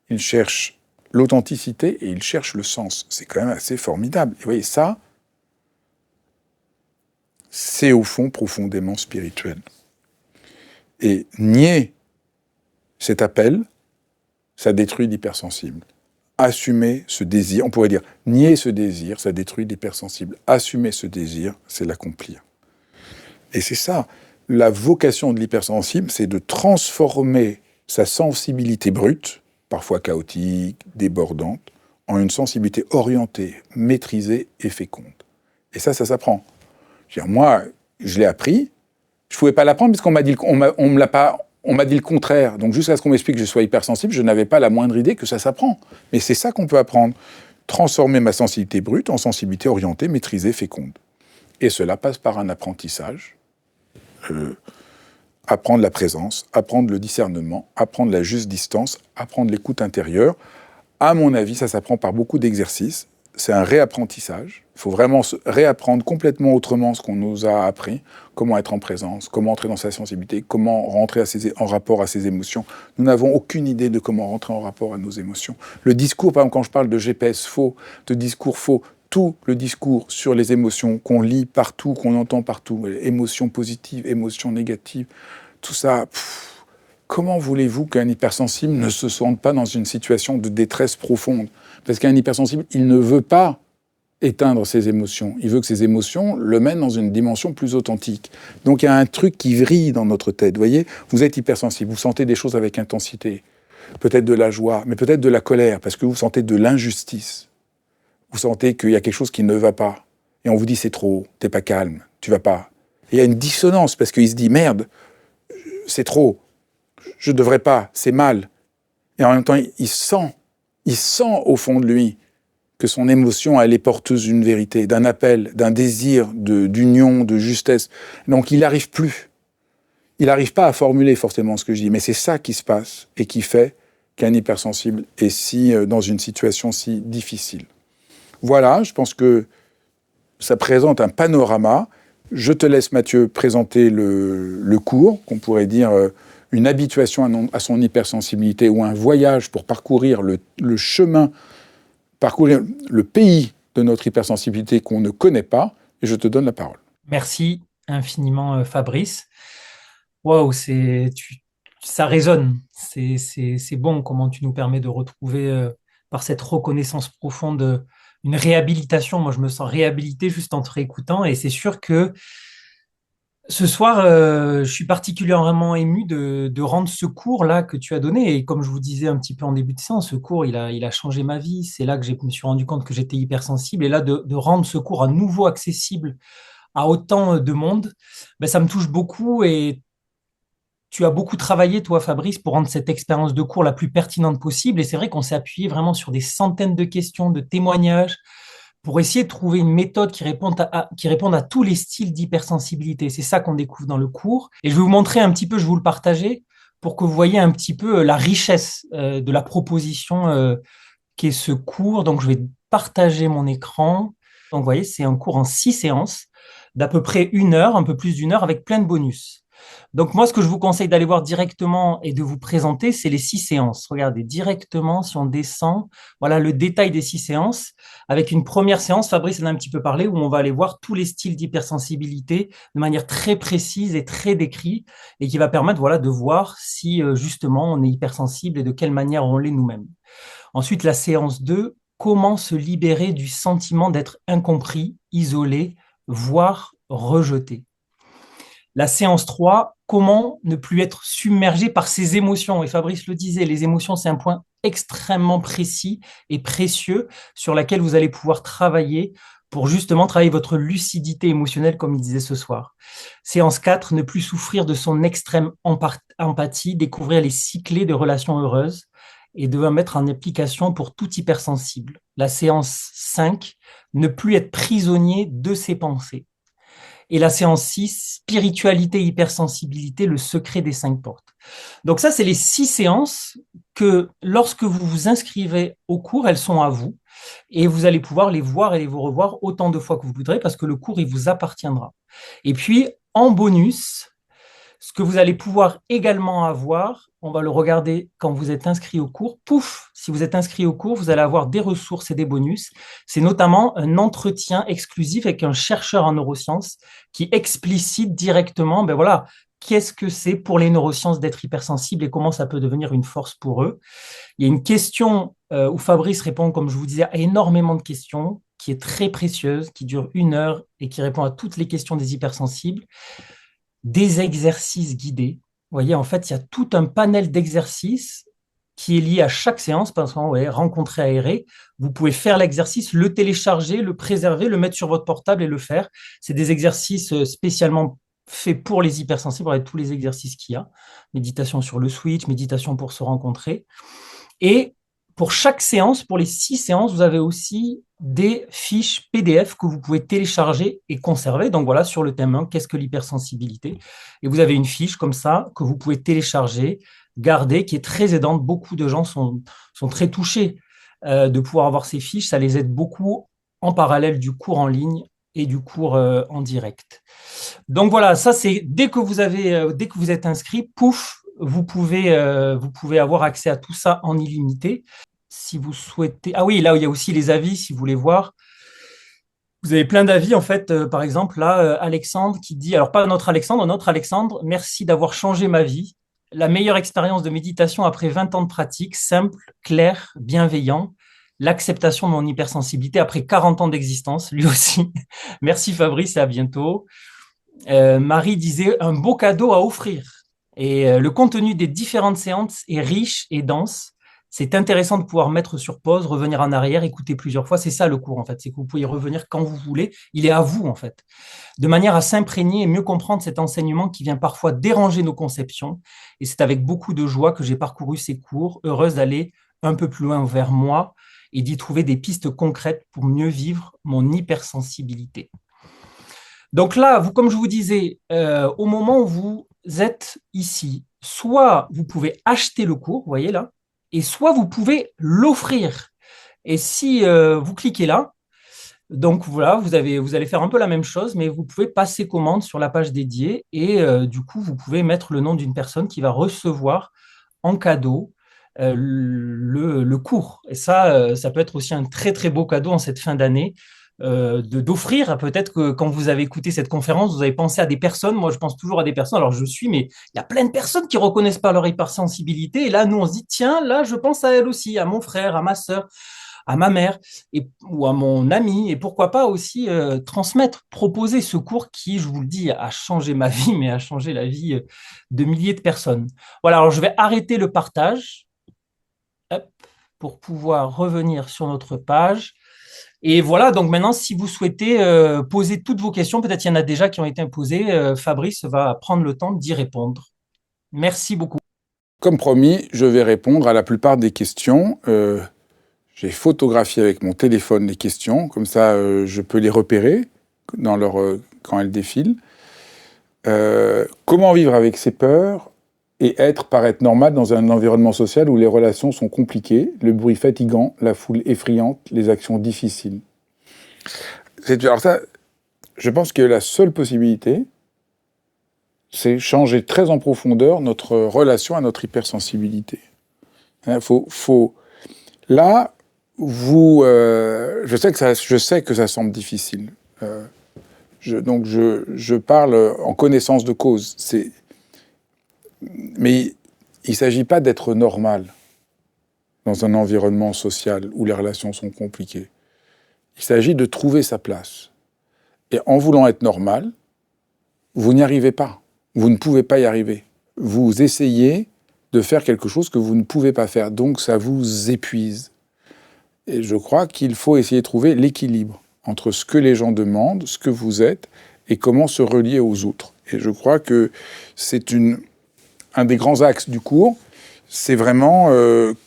il cherche l'authenticité et il cherche le sens. C'est quand même assez formidable. Et vous voyez, ça, c'est au fond profondément spirituel. Et nier cet appel, ça détruit l'hypersensible. Assumer ce désir, on pourrait dire nier ce désir, ça détruit l'hypersensible. Assumer ce désir, c'est l'accomplir. Et c'est ça, la vocation de l'hypersensible, c'est de transformer sa sensibilité brute, parfois chaotique, débordante, en une sensibilité orientée, maîtrisée et féconde. Et ça s'apprend. Moi, je l'ai appris, je ne pouvais pas l'apprendre parce qu'on m'a dit, on m'a dit le contraire. Donc jusqu'à ce qu'on m'explique que je sois hypersensible, je n'avais pas la moindre idée que ça s'apprend. Mais c'est ça qu'on peut apprendre. Transformer ma sensibilité brute en sensibilité orientée, maîtrisée, féconde. Et cela passe par un apprentissage. Apprendre la présence, apprendre le discernement, apprendre la juste distance, apprendre l'écoute intérieure. À mon avis, ça s'apprend par beaucoup d'exercices. C'est un réapprentissage. Il faut vraiment réapprendre complètement autrement ce qu'on nous a appris. Comment être en présence, comment entrer dans sa sensibilité, comment rentrer en rapport à ses émotions. Nous n'avons aucune idée de comment rentrer en rapport à nos émotions. Le discours, par exemple, quand je parle de GPS faux, de discours faux, tout le discours sur les émotions qu'on lit partout, qu'on entend partout, émotions positives, émotions négatives, tout ça, comment voulez-vous qu'un hypersensible ne se sente pas dans une situation de détresse profonde ? Parce qu'un hypersensible, il ne veut pas éteindre ses émotions. Il veut que ses émotions le mènent dans une dimension plus authentique. Donc il y a un truc qui vrille dans notre tête. Vous voyez, vous êtes hypersensible, vous sentez des choses avec intensité, peut-être de la joie, mais peut-être de la colère, parce que vous sentez de l'injustice. Vous sentez qu'il y a quelque chose qui ne va pas. Et on vous dit c'est trop, t'es pas calme, tu vas pas. Et il y a une dissonance, parce qu'il se dit merde, c'est trop, je devrais pas, c'est mal. Et en même temps, il sent au fond de lui que son émotion, elle est porteuse d'une vérité, d'un appel, d'un désir d'union, de justesse. Donc il n'arrive plus. Il n'arrive pas à formuler forcément ce que je dis, mais c'est ça qui se passe et qui fait qu'un hypersensible est dans une situation si difficile. Voilà, je pense que ça présente un panorama. Je te laisse, Mathieu, présenter le cours, qu'on pourrait dire une habituation à son hypersensibilité ou un voyage pour parcourir le chemin, parcourir le pays de notre hypersensibilité qu'on ne connaît pas. Et je te donne la parole. Merci infiniment, Fabrice. Waouh, ça résonne. C'est bon comment tu nous permets de retrouver, par cette reconnaissance profonde, une réhabilitation. Moi, je me sens réhabilité juste en te réécoutant. Et c'est sûr que ce soir, je suis particulièrement ému de rendre ce cours-là que tu as donné. Et comme je vous disais un petit peu en début de séance, ce cours, il a changé ma vie. C'est là que je me suis rendu compte que j'étais hypersensible. Et là, de rendre ce cours à nouveau accessible à autant de monde, ben, ça me touche beaucoup. Et tu as beaucoup travaillé, toi, Fabrice, pour rendre cette expérience de cours la plus pertinente possible. Et c'est vrai qu'on s'est appuyé vraiment sur des centaines de questions, de témoignages, pour essayer de trouver une méthode qui réponde à tous les styles d'hypersensibilité. C'est ça qu'on découvre dans le cours. Et je vais vous montrer un petit peu, je vais vous le partager, pour que vous voyez un petit peu la richesse de la proposition qu'est ce cours. Donc, je vais partager mon écran. Donc, vous voyez, c'est un cours en 6 séances d'à peu près 1 heure, un peu plus d'1 heure, avec plein de bonus. Donc, moi, ce que je vous conseille d'aller voir directement et de vous présenter, c'est les 6 séances. Regardez, directement, si on descend, voilà le détail des 6 séances. Avec une première séance, Fabrice en a un petit peu parlé, où on va aller voir tous les styles d'hypersensibilité de manière très précise et très décrite, et qui va permettre, voilà, de voir si, justement, on est hypersensible et de quelle manière on l'est nous-mêmes. Ensuite, la séance 2, comment se libérer du sentiment d'être incompris, isolé, voire rejeté. La séance 3, comment ne plus être submergé par ses émotions. Et Fabrice le disait, les émotions, c'est un point extrêmement précis et précieux sur lequel vous allez pouvoir travailler pour justement travailler votre lucidité émotionnelle, comme il disait ce soir. Séance 4, ne plus souffrir de son extrême empathie, découvrir les cyclés de relations heureuses et de mettre en application pour tout hypersensible. La séance 5, ne plus être prisonnier de ses pensées. Et la séance 6, spiritualité, hypersensibilité, le secret des 5 portes. Donc ça, c'est les 6 séances que lorsque vous vous inscrivez au cours, elles sont à vous. Et vous allez pouvoir les voir et les vous revoir autant de fois que vous voudrez parce que le cours, il vous appartiendra. Et puis, en bonus, ce que vous allez pouvoir également avoir, on va le regarder quand vous êtes inscrit au cours. Pouf, si vous êtes inscrit au cours, vous allez avoir des ressources et des bonus. C'est notamment un entretien exclusif avec un chercheur en neurosciences qui explicite directement, ben voilà, qu'est-ce que c'est pour les neurosciences d'être hypersensible et comment ça peut devenir une force pour eux. Il y a une question où Fabrice répond, comme je vous disais, à énormément de questions, qui est très précieuse, qui dure 1 heure et qui répond à toutes les questions des hypersensibles. Des exercices guidés. Vous voyez, en fait, il y a tout un panel d'exercices qui est lié à chaque séance, parce que rencontrer aéré, vous pouvez faire l'exercice, le télécharger, le préserver, le mettre sur votre portable et le faire. C'est des exercices spécialement faits pour les hypersensibles, avec tous les exercices qu'il y a. Méditation sur le switch, méditation pour se rencontrer. Et pour chaque séance, pour les 6 séances, vous avez aussi des fiches PDF que vous pouvez télécharger et conserver. Donc voilà, sur le thème 1, qu'est-ce que l'hypersensibilité? Et vous avez une fiche comme ça que vous pouvez télécharger, garder, qui est très aidante. Beaucoup de gens sont très touchés de pouvoir avoir ces fiches. Ça les aide beaucoup en parallèle du cours en ligne et du cours en direct. Donc voilà, ça c'est dès que dès que vous êtes inscrit, pouf, vous pouvez avoir accès à tout ça en illimité. Si vous souhaitez. Ah oui, là, il y a aussi les avis, si vous voulez voir. Vous avez plein d'avis, en fait. Par exemple, là, Alexandre qui dit, alors pas notre Alexandre, merci d'avoir changé ma vie. La meilleure expérience de méditation après 20 ans de pratique, simple, clair, bienveillant. L'acceptation de mon hypersensibilité après 40 ans d'existence, lui aussi. Merci Fabrice et à bientôt. Marie disait un beau cadeau à offrir. Et le contenu des différentes séances est riche et dense. C'est intéressant de pouvoir mettre sur pause, revenir en arrière, écouter plusieurs fois. C'est ça le cours, en fait. C'est que vous pouvez y revenir quand vous voulez. Il est à vous, en fait. De manière à s'imprégner et mieux comprendre cet enseignement qui vient parfois déranger nos conceptions. Et c'est avec beaucoup de joie que j'ai parcouru ces cours, heureuse d'aller un peu plus loin vers moi et d'y trouver des pistes concrètes pour mieux vivre mon hypersensibilité. Donc là, vous, comme je vous disais, au moment où vous êtes ici, soit vous pouvez acheter le cours, vous voyez là, et soit vous pouvez l'offrir. Et si vous cliquez là, donc voilà, vous allez faire un peu la même chose, mais vous pouvez passer commande sur la page dédiée et du coup, vous pouvez mettre le nom d'une personne qui va recevoir en cadeau le cours. Et ça peut être aussi un très très beau cadeau en cette fin d'année d'offrir. Peut-être que quand vous avez écouté cette conférence, vous avez pensé à des personnes. Moi, je pense toujours à des personnes. Alors, mais il y a plein de personnes qui reconnaissent pas leur hypersensibilité. Et là, nous, on se dit, tiens, là, je pense à elle aussi, à mon frère, à ma sœur, à ma mère ou à mon ami. Et pourquoi pas aussi transmettre, proposer ce cours qui, je vous le dis, a changé ma vie, mais a changé la vie de milliers de personnes. Voilà, alors je vais arrêter le partage. Hop, pour pouvoir revenir sur notre page. Et voilà, donc maintenant, si vous souhaitez poser toutes vos questions, peut-être il y en a déjà qui ont été posées, Fabrice va prendre le temps d'y répondre. Merci beaucoup. Comme promis, je vais répondre à la plupart des questions. J'ai photographié avec mon téléphone les questions, comme ça je peux les repérer quand elles défilent. Comment vivre avec ses peurs et paraître normal dans un environnement social où les relations sont compliquées, le bruit fatigant, la foule effrayante, les actions difficiles. Alors ça, je pense que la seule possibilité, c'est changer très en profondeur notre relation à notre hypersensibilité. Là, je sais que ça semble difficile. Donc je parle en connaissance de cause. Mais il ne s'agit pas d'être normal dans un environnement social où les relations sont compliquées. Il s'agit de trouver sa place. Et en voulant être normal, vous n'y arrivez pas. Vous ne pouvez pas y arriver. Vous essayez de faire quelque chose que vous ne pouvez pas faire. Donc ça vous épuise. Et je crois qu'il faut essayer de trouver l'équilibre entre ce que les gens demandent, ce que vous êtes, et comment se relier aux autres. Et je crois que c'est un des grands axes du cours, c'est vraiment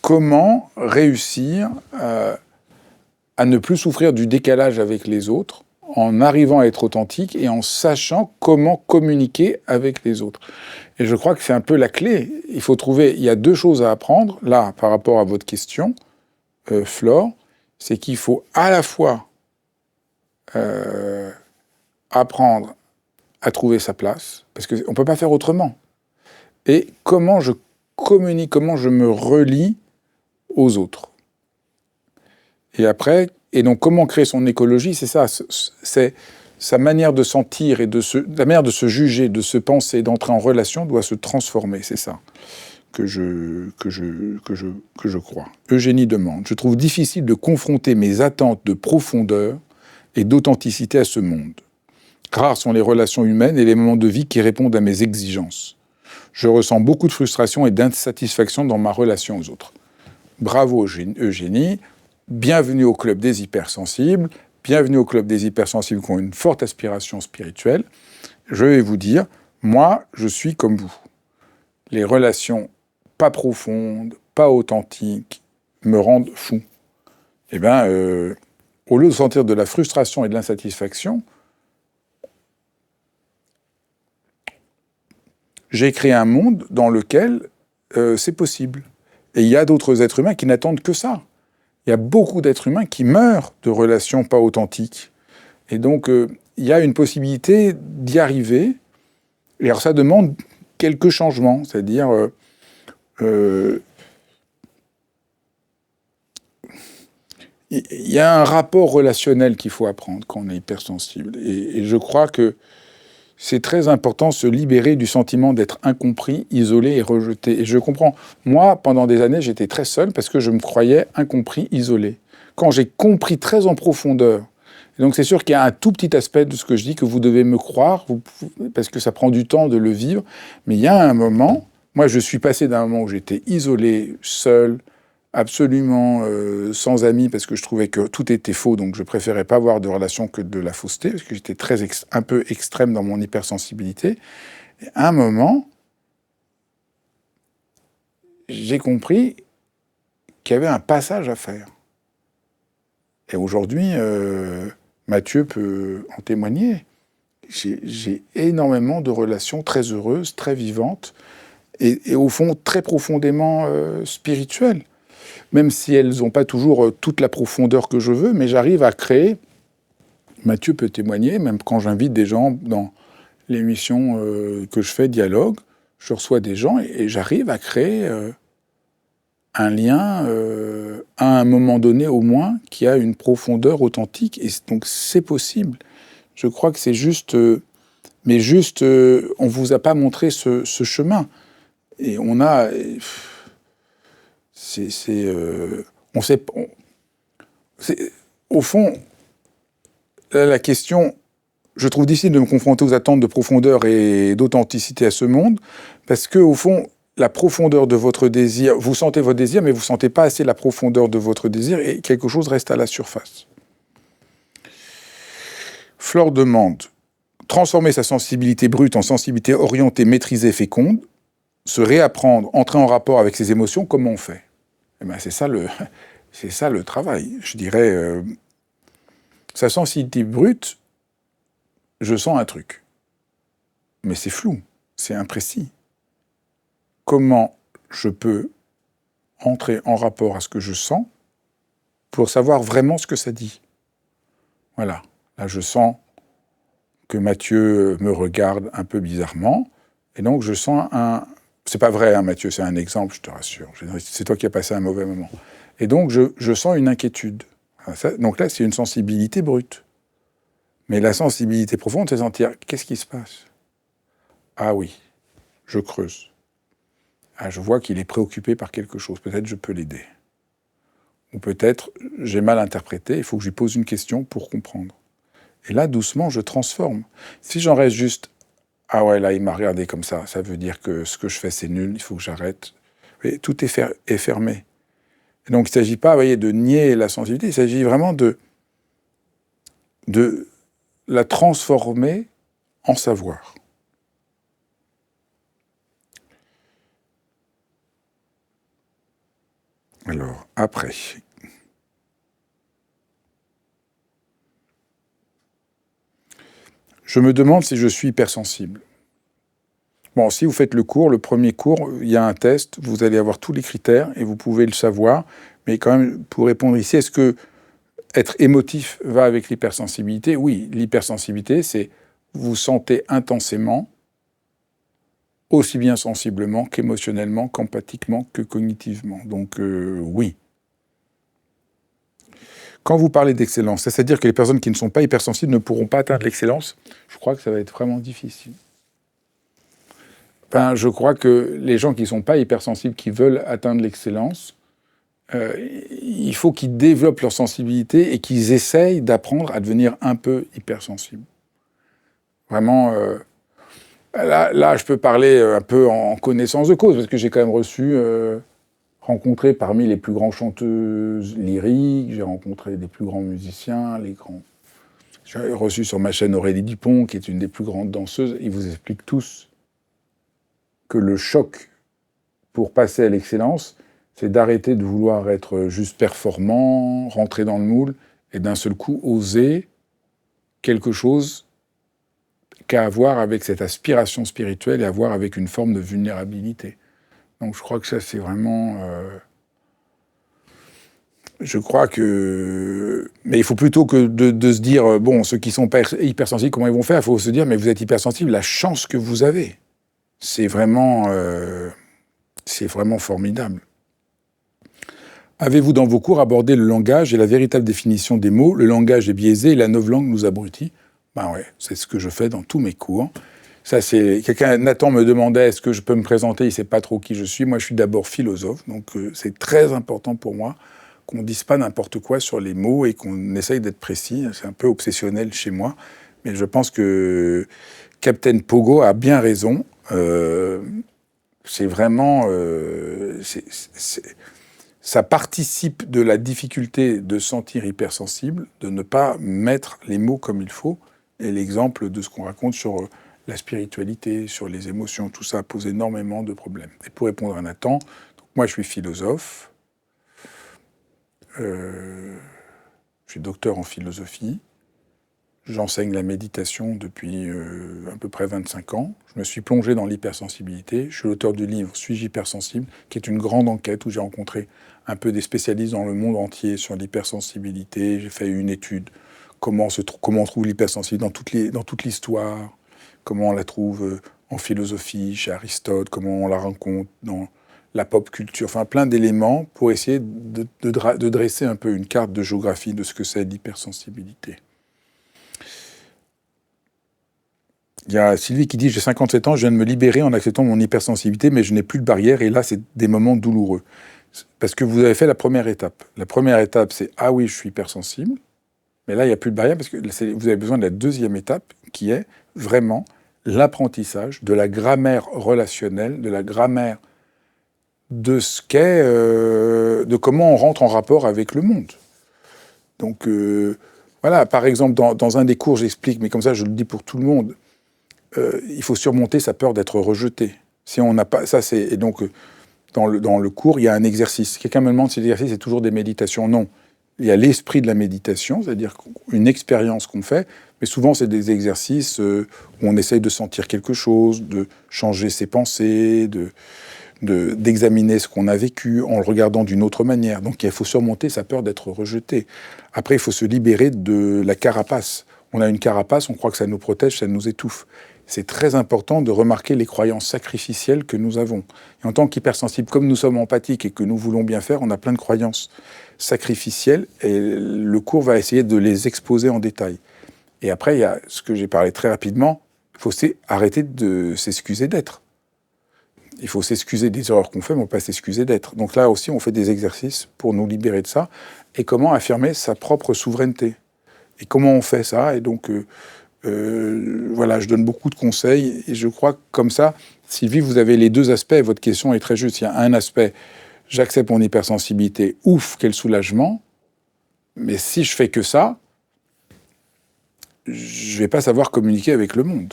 comment réussir à ne plus souffrir du décalage avec les autres, en arrivant à être authentique et en sachant comment communiquer avec les autres. Et je crois que c'est un peu la clé. Il y a 2 choses à apprendre, là, par rapport à votre question, Flore, c'est qu'il faut à la fois apprendre à trouver sa place, parce qu'on ne peut pas faire autrement. Et comment je communique, comment je me relie aux autres. Et donc comment créer son écologie, c'est ça, c'est sa manière de sentir et la manière de se juger, de se penser, d'entrer en relation doit se transformer. C'est ça que je crois. Eugénie demande: je trouve difficile de confronter mes attentes de profondeur et d'authenticité à ce monde. Rares sont les relations humaines et les moments de vie qui répondent à mes exigences. Je ressens beaucoup de frustration et d'insatisfaction dans ma relation aux autres. Bravo Eugénie, bienvenue au club des hypersensibles, bienvenue au club des hypersensibles qui ont une forte aspiration spirituelle. Je vais vous dire, moi, je suis comme vous. Les relations pas profondes, pas authentiques, me rendent fou. Eh bien, au lieu de sentir de la frustration et de l'insatisfaction, j'ai créé un monde dans lequel c'est possible. Et il y a d'autres êtres humains qui n'attendent que ça. Il y a beaucoup d'êtres humains qui meurent de relations pas authentiques. Et donc, il y a une possibilité d'y arriver. Et alors, ça demande quelques changements. C'est-à-dire, il y a un rapport relationnel qu'il faut apprendre quand on est hypersensible. Et je crois que c'est très important de se libérer du sentiment d'être incompris, isolé et rejeté. Et je comprends. Moi, pendant des années, j'étais très seul parce que je me croyais incompris, isolé. Quand j'ai compris très en profondeur, et donc c'est sûr qu'il y a un tout petit aspect de ce que je dis que vous devez me croire, parce que ça prend du temps de le vivre, mais il y a un moment, moi je suis passé d'un moment où j'étais isolé, seul, absolument sans amis, parce que je trouvais que tout était faux, donc je préférais pas avoir de relation que de la fausseté, parce que j'étais un peu extrême dans mon hypersensibilité. Et à un moment, j'ai compris qu'il y avait un passage à faire. Et aujourd'hui, Mathieu peut en témoigner. J'ai énormément de relations très heureuses, très vivantes, et au fond très profondément spirituelles. Même si elles n'ont pas toujours toute la profondeur que je veux, mais j'arrive à créer, Mathieu peut témoigner, même quand j'invite des gens dans l'émission que je fais, Dialogue, je reçois des gens et j'arrive à créer un lien, à un moment donné au moins, qui a une profondeur authentique, et donc c'est possible. Je crois que c'est juste... mais juste, on ne vous a pas montré ce chemin. Et on a... on sait, au fond, la question, je trouve difficile de me confronter aux attentes de profondeur et d'authenticité à ce monde, parce que au fond, la profondeur de votre désir, vous sentez votre désir, mais vous ne sentez pas assez la profondeur de votre désir, et quelque chose reste à la surface. Flore demande: transformer sa sensibilité brute en sensibilité orientée, maîtrisée, féconde, se réapprendre, entrer en rapport avec ses émotions, comment on fait? Eh ben, c'est ça le travail. Je dirais, sa sensibilité brute, je sens un truc. Mais c'est flou, c'est imprécis. Comment je peux entrer en rapport à ce que je sens pour savoir vraiment ce que ça dit? Voilà. Là, je sens que Mathieu me regarde un peu bizarrement, et donc je sens un... C'est pas vrai, hein, Mathieu, c'est un exemple, je te rassure. C'est toi qui as passé un mauvais moment. Et donc, je sens une inquiétude. Donc là, c'est une sensibilité brute. Mais la sensibilité profonde, c'est sentir, qu'est-ce qui se passe? Ah oui, je creuse. Ah, je vois qu'il est préoccupé par quelque chose. Peut-être je peux l'aider. Ou peut-être j'ai mal interprété, il faut que je lui pose une question pour comprendre. Et là, doucement, je transforme. Si j'en reste juste, ah ouais, là, il m'a regardé comme ça veut dire que ce que je fais, c'est nul, il faut que j'arrête. Et tout est fermé. Et donc, il ne s'agit pas, vous voyez, de nier la sensibilité, il s'agit vraiment de la transformer en savoir. Alors, après. Je me demande si je suis hypersensible. Bon, si vous faites le cours, le premier cours, il y a un test, vous allez avoir tous les critères et vous pouvez le savoir. Mais quand même, pour répondre ici, est-ce que être émotif va avec l'hypersensibilité? Oui, l'hypersensibilité, c'est vous sentez intensément, aussi bien sensiblement qu'émotionnellement, qu'empathiquement, que cognitivement. Donc oui. Quand vous parlez d'excellence, c'est-à-dire que les personnes qui ne sont pas hypersensibles ne pourront pas atteindre l'excellence, je crois que ça va être vraiment difficile. Enfin, je crois que les gens qui ne sont pas hypersensibles, qui veulent atteindre l'excellence, il faut qu'ils développent leur sensibilité et qu'ils essayent d'apprendre à devenir un peu hypersensibles. Vraiment, là, je peux parler un peu en connaissance de cause, parce que j'ai quand même rencontré parmi les plus grands chanteuses lyriques, j'ai rencontré des plus grands musiciens, j'ai reçu sur ma chaîne Aurélie Dupont, qui est une des plus grandes danseuses. Ils vous expliquent tous que le choc pour passer à l'excellence, c'est d'arrêter de vouloir être juste performant, rentrer dans le moule, et d'un seul coup oser quelque chose qu'à voir avec cette aspiration spirituelle et à voir avec une forme de vulnérabilité. Donc je crois que ça, c'est vraiment... Je crois que... Mais il faut plutôt que de se dire, bon, ceux qui sont pas hypersensibles, comment ils vont faire? Il faut se dire, mais vous êtes hypersensible, la chance que vous avez. C'est vraiment formidable. Avez-vous dans vos cours abordé le langage et la véritable définition des mots? Le langage est biaisé et la novlangue nous abrutit. Ben ouais, c'est ce que je fais dans tous mes cours. Ça, c'est Nathan me demandait est-ce que je peux me présenter, il sait pas trop qui je suis. Moi, je suis d'abord philosophe, donc c'est très important pour moi qu'on dise pas n'importe quoi sur les mots et qu'on essaye d'être précis. C'est un peu obsessionnel chez moi, mais je pense que Captain Pogo a bien raison. C'est vraiment... ça participe de la difficulté de sentir hypersensible, de ne pas mettre les mots comme il faut. Et l'exemple de ce qu'on raconte sur la spiritualité, sur les émotions, tout ça pose énormément de problèmes. Et pour répondre à Nathan, donc moi je suis philosophe, je suis docteur en philosophie, j'enseigne la méditation depuis à peu près 25 ans. Je me suis plongé dans l'hypersensibilité. Je suis l'auteur du livre « Suis-je hypersensible ?», qui est une grande enquête où j'ai rencontré un peu des spécialistes dans le monde entier sur l'hypersensibilité. J'ai fait une étude, comment on trouve l'hypersensibilité dans toute l'histoire, comment on la trouve en philosophie, chez Aristote, comment on la rencontre dans la pop culture, enfin plein d'éléments pour essayer de dresser un peu une carte de géographie de ce que c'est l'hypersensibilité. Il y a Sylvie qui dit « J'ai 57 ans, je viens de me libérer en acceptant mon hypersensibilité, mais je n'ai plus de barrière, et là, c'est des moments douloureux. » Parce que vous avez fait la première étape. La première étape, c'est « Ah oui, je suis hypersensible », mais là, il n'y a plus de barrière, parce que vous avez besoin de la deuxième étape, qui est vraiment l'apprentissage de la grammaire relationnelle, de la grammaire de ce qu'est, de comment on rentre en rapport avec le monde. Donc, voilà, par exemple, dans un des cours, j'explique, mais comme ça, je le dis pour tout le monde, il faut surmonter sa peur d'être rejeté. Si on n'a pas ça, et donc dans le cours, il y a un exercice. Quelqu'un me demande si l'exercice est toujours des méditations. Non, il y a l'esprit de la méditation, c'est-à-dire une expérience qu'on fait, mais souvent c'est des exercices où on essaye de sentir quelque chose, de changer ses pensées, d'examiner ce qu'on a vécu en le regardant d'une autre manière. Donc il faut surmonter sa peur d'être rejeté. Après, il faut se libérer de la carapace. On a une carapace, on croit que ça nous protège, ça nous étouffe. C'est très important de remarquer les croyances sacrificielles que nous avons. Et en tant qu'hypersensible, comme nous sommes empathiques et que nous voulons bien faire, on a plein de croyances sacrificielles et le cours va essayer de les exposer en détail. Et après, il y a ce que j'ai parlé très rapidement, il faut arrêter de s'excuser d'être. Il faut s'excuser des erreurs qu'on fait, mais on ne peut pas s'excuser d'être. Donc là aussi, on fait des exercices pour nous libérer de ça. Et comment affirmer sa propre souveraineté. Et comment on fait ça? Et donc, voilà, je donne beaucoup de conseils. Et je crois que comme ça, Sylvie, vous avez les deux aspects. Votre question est très juste. Il y a un aspect, j'accepte mon hypersensibilité. Ouf, quel soulagement. Mais si je fais que ça, je ne vais pas savoir communiquer avec le monde.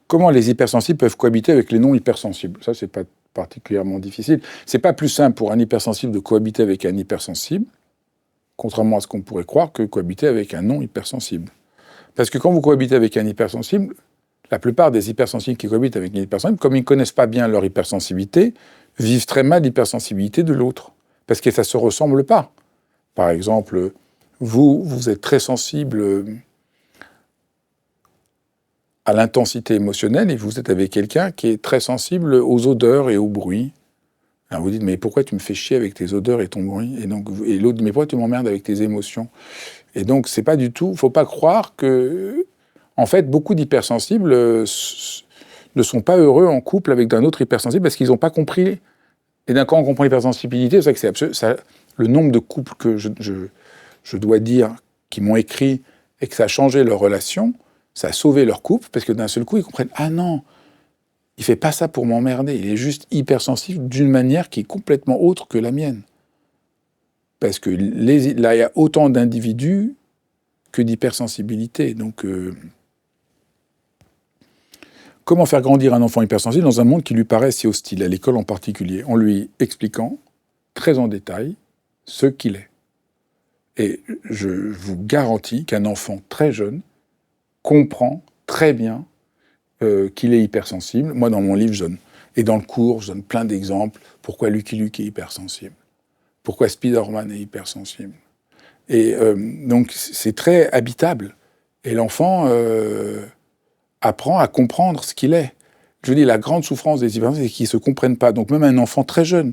Comment les hypersensibles peuvent cohabiter avec les non-hypersensibles? Ça, c'est pas particulièrement difficile. C'est pas plus simple pour un hypersensible de cohabiter avec un hypersensible, contrairement à ce qu'on pourrait croire, que cohabiter avec un non-hypersensible. Parce que quand vous cohabitez avec un hypersensible, la plupart des hypersensibles qui cohabitent avec un hypersensible, comme ils ne connaissent pas bien leur hypersensibilité, vivent très mal l'hypersensibilité de l'autre. Parce que ça ne se ressemble pas. Par exemple, vous êtes très sensible à l'intensité émotionnelle et vous êtes avec quelqu'un qui est très sensible aux odeurs et au bruit. Alors vous dites, mais pourquoi tu me fais chier avec tes odeurs et ton bruit? Et l'autre dit, mais pourquoi tu m'emmerdes avec tes émotions? Et donc, c'est pas du tout, faut pas croire que, en fait, beaucoup d'hypersensibles ne sont pas heureux en couple avec un autre hypersensible parce qu'ils n'ont pas compris. Et d'un coup, on comprend l'hypersensibilité, c'est vrai que c'est absolu, le nombre de couples que je dois dire qui m'ont écrit et que ça a changé leur relation, ça a sauvé leur couple, parce que d'un seul coup, ils comprennent, ah non, il fait pas ça pour m'emmerder, il est juste hypersensible d'une manière qui est complètement autre que la mienne. Parce que là, il y a autant d'individus que d'hypersensibilité. Donc, comment faire grandir un enfant hypersensible dans un monde qui lui paraît si hostile, à l'école en particulier, en lui expliquant très en détail ce qu'il est. Et je vous garantis qu'un enfant très jeune comprend très bien qu'il est hypersensible. Moi, dans mon livre, et dans le cours, je donne plein d'exemples. Pourquoi Lucky Luke est hypersensible? Pourquoi Spider-Man est hypersensible? Et donc, c'est très habitable. Et l'enfant apprend à comprendre ce qu'il est. Je dis, la grande souffrance des hypersensibles, c'est qu'ils ne se comprennent pas. Donc, même un enfant très jeune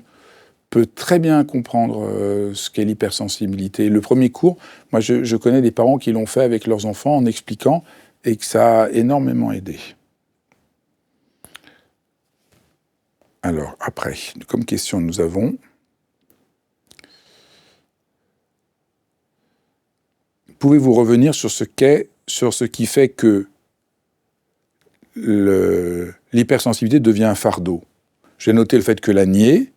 peut très bien comprendre ce qu'est l'hypersensibilité. Le premier cours, moi, je connais des parents qui l'ont fait avec leurs enfants en expliquant et que ça a énormément aidé. Alors, après, comme question, nous avons... Pouvez-vous revenir sur ce qui fait que l'hypersensibilité devient un fardeau? J'ai noté le fait que la nier,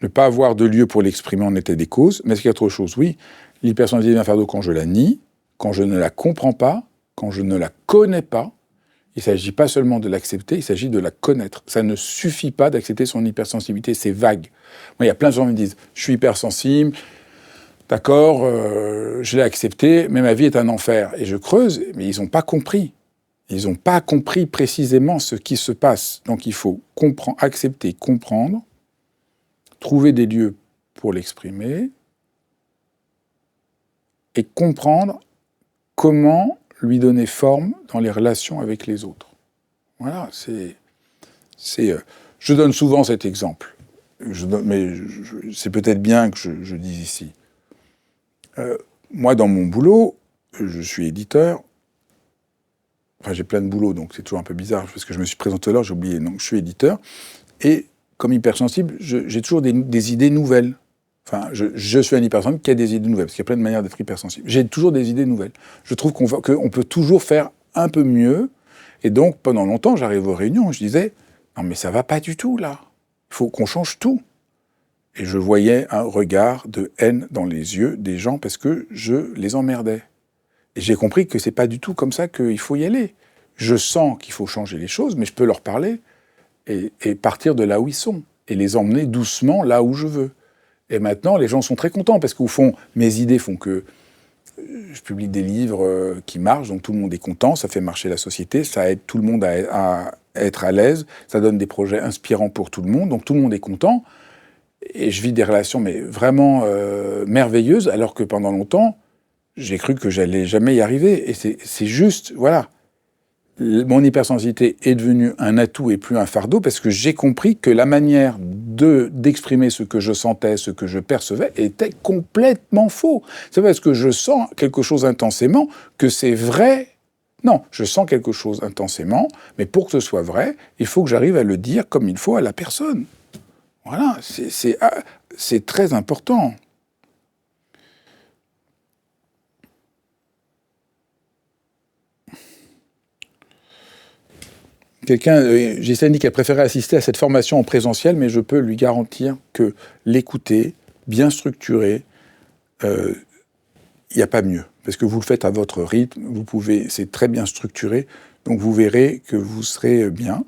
ne pas avoir de lieu pour l'exprimer en était des causes, mais est-ce qu'il y a autre chose? Oui, l'hypersensibilité devient un fardeau quand je la nie, quand je ne la comprends pas, quand je ne la connais pas. Il ne s'agit pas seulement de l'accepter, il s'agit de la connaître. Ça ne suffit pas d'accepter son hypersensibilité, c'est vague. Moi, il y a plein de gens qui me disent « je suis hypersensible ». D'accord, je l'ai accepté, mais ma vie est un enfer. Et je creuse, mais ils n'ont pas compris. Ils n'ont pas compris précisément ce qui se passe. Donc il faut accepter, comprendre, trouver des lieux pour l'exprimer, et comprendre comment lui donner forme dans les relations avec les autres. Voilà, je donne souvent cet exemple, mais c'est peut-être bien que je dise ici. Moi, dans mon boulot, je suis éditeur. Enfin, j'ai plein de boulot, donc c'est toujours un peu bizarre, parce que je me suis présenté là, j'ai oublié. Donc, je suis éditeur. Et comme hypersensible, j'ai toujours des idées nouvelles. Enfin, je suis un hypersensible qui a des idées nouvelles, parce qu'il y a plein de manières d'être hypersensible. J'ai toujours des idées nouvelles. Je trouve qu'on peut toujours faire un peu mieux. Et donc, pendant longtemps, j'arrive aux réunions, je disais, non mais ça va pas du tout, là. Il faut qu'on change tout. Et je voyais un regard de haine dans les yeux des gens parce que je les emmerdais. Et j'ai compris que c'est pas du tout comme ça qu'il faut y aller. Je sens qu'il faut changer les choses, mais je peux leur parler et partir de là où ils sont et les emmener doucement là où je veux. Et maintenant, les gens sont très contents parce qu'au fond, mes idées font que je publie des livres qui marchent, donc tout le monde est content, ça fait marcher la société, ça aide tout le monde à être à l'aise, ça donne des projets inspirants pour tout le monde, donc tout le monde est content. Et je vis des relations mais vraiment merveilleuses, alors que pendant longtemps, j'ai cru que j'allais jamais y arriver. Et c'est juste, voilà. Mon hypersensibilité est devenue un atout et plus un fardeau, parce que j'ai compris que la manière d'exprimer ce que je sentais, ce que je percevais, était complètement faux. C'est parce que je sens quelque chose intensément que c'est vrai. Non, je sens quelque chose intensément, mais pour que ce soit vrai, il faut que j'arrive à le dire comme il faut à la personne. Voilà, c'est très important. Gisèle dit qu'elle préférait assister à cette formation en présentiel, mais je peux lui garantir que l'écouter, bien structuré, il n'y a pas mieux. Parce que vous le faites à votre rythme, c'est très bien structuré, donc vous verrez que vous serez bien.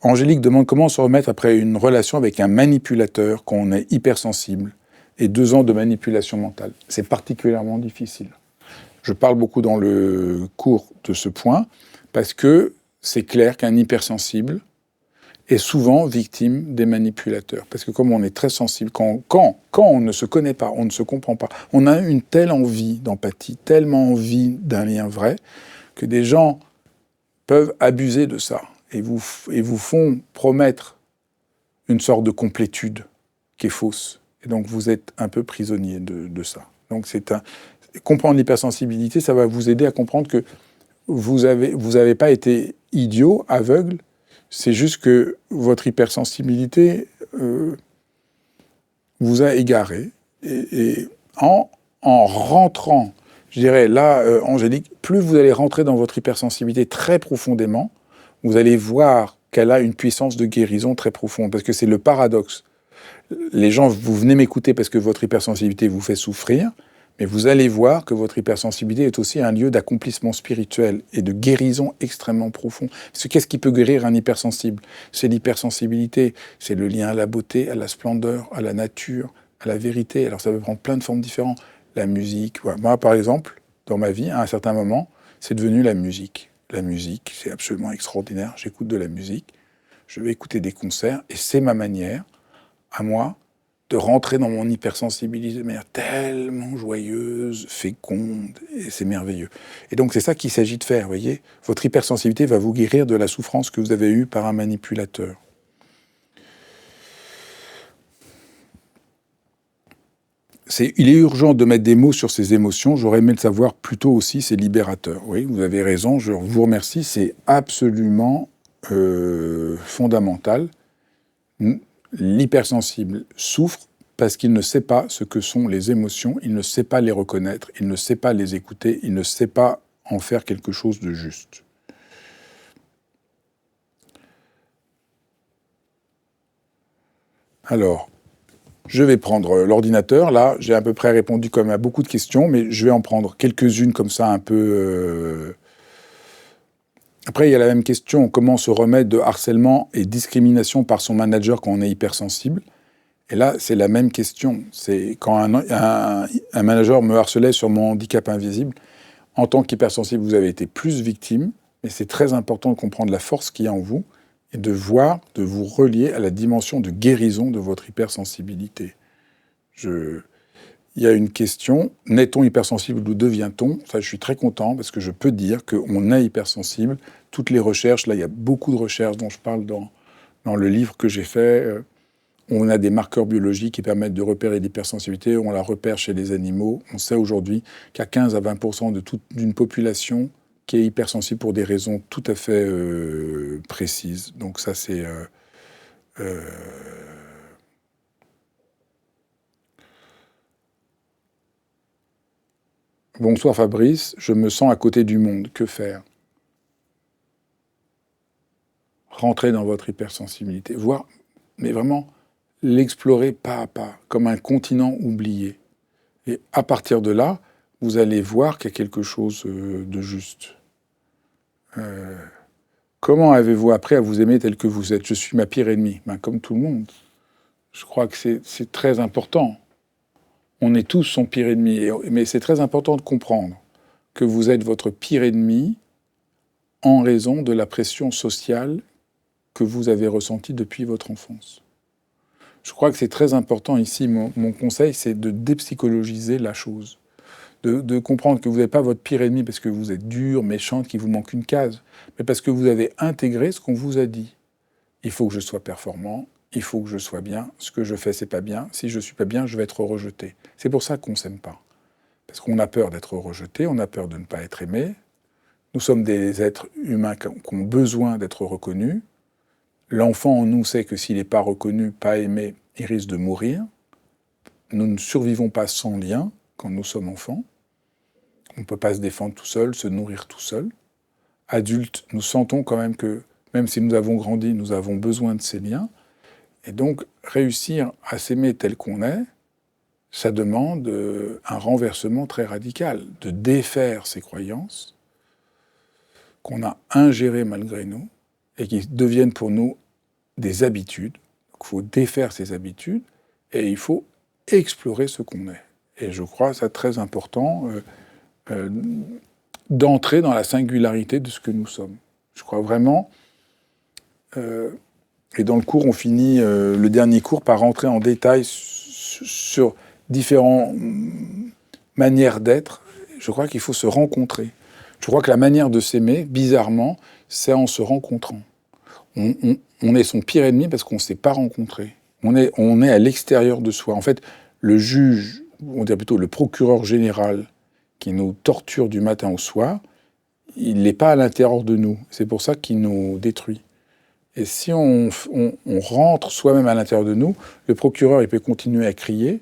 Angélique demande comment se remettre après une relation avec un manipulateur quand on est hypersensible et 2 ans de manipulation mentale. C'est particulièrement difficile. Je parle beaucoup dans le cours de ce point parce que c'est clair qu'un hypersensible est souvent victime des manipulateurs. Parce que comme on est très sensible, quand on ne se connaît pas, on ne se comprend pas, on a une telle envie d'empathie, tellement envie d'un lien vrai, que des gens peuvent abuser de ça et vous font promettre une sorte de complétude qui est fausse. Et donc vous êtes un peu prisonnier de ça. Donc comprendre l'hypersensibilité, ça va vous aider à comprendre que vous avez pas été idiot, aveugle. C'est juste que votre hypersensibilité vous a égaré. Et en rentrant, je dirais là, Angélique, plus vous allez rentrer dans votre hypersensibilité très profondément, vous allez voir qu'elle a une puissance de guérison très profonde. Parce que c'est le paradoxe. Les gens, vous venez m'écouter parce que votre hypersensibilité vous fait souffrir, mais vous allez voir que votre hypersensibilité est aussi un lieu d'accomplissement spirituel et de guérison extrêmement profond. Parce que qu'est-ce qui peut guérir un hypersensible? C'est l'hypersensibilité, c'est le lien à la beauté, à la splendeur, à la nature, à la vérité. Alors ça peut prendre plein de formes différentes. La musique, ouais. Moi par exemple, dans ma vie, à un certain moment, c'est devenu la musique. La musique, c'est absolument extraordinaire. J'écoute de la musique, je vais écouter des concerts, et c'est ma manière, à moi, de rentrer dans mon hypersensibilité de manière tellement joyeuse, féconde, et c'est merveilleux. Et donc c'est ça qu'il s'agit de faire, vous voyez. Votre hypersensibilité va vous guérir de la souffrance que vous avez eue par un manipulateur. Il est urgent de mettre des mots sur ces émotions, j'aurais aimé le savoir plus tôt aussi, c'est libérateur. Oui, vous avez raison, je vous remercie, c'est absolument fondamental. L'hypersensible souffre parce qu'il ne sait pas ce que sont les émotions, il ne sait pas les reconnaître, il ne sait pas les écouter, il ne sait pas en faire quelque chose de juste. Alors, je vais prendre l'ordinateur. Là, j'ai à peu près répondu comme à beaucoup de questions, mais je vais en prendre quelques-unes comme ça un peu... Après, il y a la même question, comment se remettre de harcèlement et discrimination par son manager quand on est hypersensible? Et là, c'est la même question. C'est quand un manager me harcelait sur mon handicap invisible, en tant qu'hypersensible, vous avez été plus victime, mais c'est très important de comprendre la force qu'il y a en vous et de vous relier à la dimension de guérison de votre hypersensibilité. Il y a une question, naît-on hypersensible ou devient-on? Ça, je suis très content parce que je peux dire qu'on est hypersensible. Toutes les recherches, là, il y a beaucoup de recherches dont je parle dans le livre que j'ai fait. On a des marqueurs biologiques qui permettent de repérer l'hypersensibilité. On la repère chez les animaux. On sait aujourd'hui qu'il y a 15 à 20% d'une population qui est hypersensible pour des raisons tout à fait précises. Donc ça, c'est... Bonsoir Fabrice, je me sens à côté du monde. Que faire? Rentrez dans votre hypersensibilité. Voir, mais vraiment, l'explorer pas à pas, comme un continent oublié. Et à partir de là, vous allez voir qu'il y a quelque chose de juste. Comment avez-vous appris à vous aimer tel que vous êtes? Je suis ma pire ennemie. Ben, comme tout le monde. Je crois que c'est très important. On est tous son pire ennemi. Mais c'est très important de comprendre que vous êtes votre pire ennemi en raison de la pression sociale que vous avez ressentie depuis votre enfance. Je crois que c'est très important ici, mon conseil, c'est de dépsychologiser la chose. De comprendre que vous n'êtes pas votre pire ennemi parce que vous êtes dur, méchante, qu'il vous manque une case, mais parce que vous avez intégré ce qu'on vous a dit. Il faut que je sois performant, il faut que je sois bien, ce que je fais, c'est pas bien, si je suis pas bien, je vais être rejeté. C'est pour ça qu'on ne s'aime pas. Parce qu'on a peur d'être rejeté, on a peur de ne pas être aimé. Nous sommes des êtres humains qui ont besoin d'être reconnus. L'enfant en nous sait que s'il n'est pas reconnu, pas aimé, il risque de mourir. Nous ne survivons pas sans lien quand nous sommes enfants. On ne peut pas se défendre tout seul, se nourrir tout seul. Adultes, nous sentons quand même que, même si nous avons grandi, nous avons besoin de ces liens. Et donc, réussir à s'aimer tel qu'on est, ça demande un renversement très radical, de défaire ces croyances qu'on a ingérées malgré nous et qui deviennent pour nous des habitudes. Donc, il faut défaire ces habitudes et il faut explorer ce qu'on est. Et je crois ça très important d'entrer dans la singularité de ce que nous sommes. Je crois vraiment... et dans le cours, on finit le dernier cours par rentrer en détail sur différentes manières d'être. Je crois qu'il faut se rencontrer. Je crois que la manière de s'aimer, bizarrement, c'est en se rencontrant. On est son pire ennemi parce qu'on ne s'est pas rencontré. On est à l'extérieur de soi. En fait, le juge, on dirait plutôt le procureur général qui nous torture du matin au soir, il n'est pas à l'intérieur de nous. C'est pour ça qu'il nous détruit. Et si on rentre soi-même à l'intérieur de nous, le procureur, il peut continuer à crier,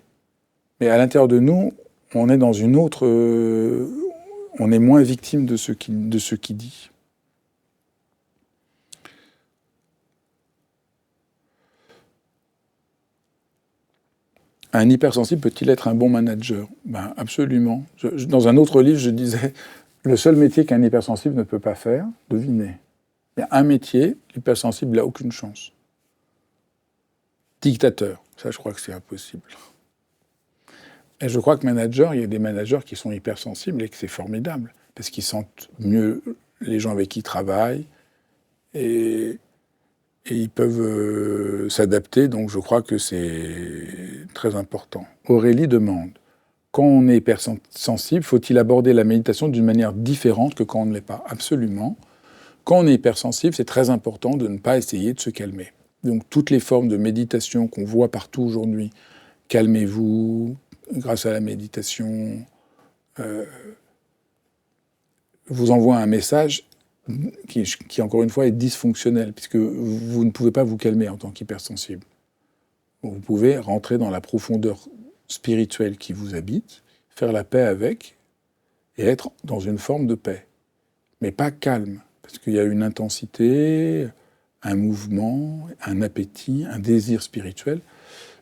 mais à l'intérieur de nous, on est dans une autre... on est moins victime de ce qu'il dit. Un hypersensible peut-il être un bon manager? Ben, absolument. Dans un autre livre, je disais, le seul métier qu'un hypersensible ne peut pas faire, devinez. Il y a un métier, l'hypersensible n'a aucune chance. Dictateur, ça je crois que c'est impossible. Et je crois que manager, il y a des managers qui sont hypersensibles et que c'est formidable, parce qu'ils sentent mieux les gens avec qui ils travaillent, et ils peuvent s'adapter, donc je crois que c'est très important. Aurélie demande, quand on est hypersensible, faut-il aborder la méditation d'une manière différente que quand on ne l'est pas? Absolument. Quand on est hypersensible, c'est très important de ne pas essayer de se calmer. Donc toutes les formes de méditation qu'on voit partout aujourd'hui, calmez-vous, grâce à la méditation, vous envoie un message qui, encore une fois, est dysfonctionnel, puisque vous ne pouvez pas vous calmer en tant qu'hypersensible. Vous pouvez rentrer dans la profondeur spirituelle qui vous habite, faire la paix avec, et être dans une forme de paix. Mais pas calme, parce qu'il y a une intensité, un mouvement, un appétit, un désir spirituel.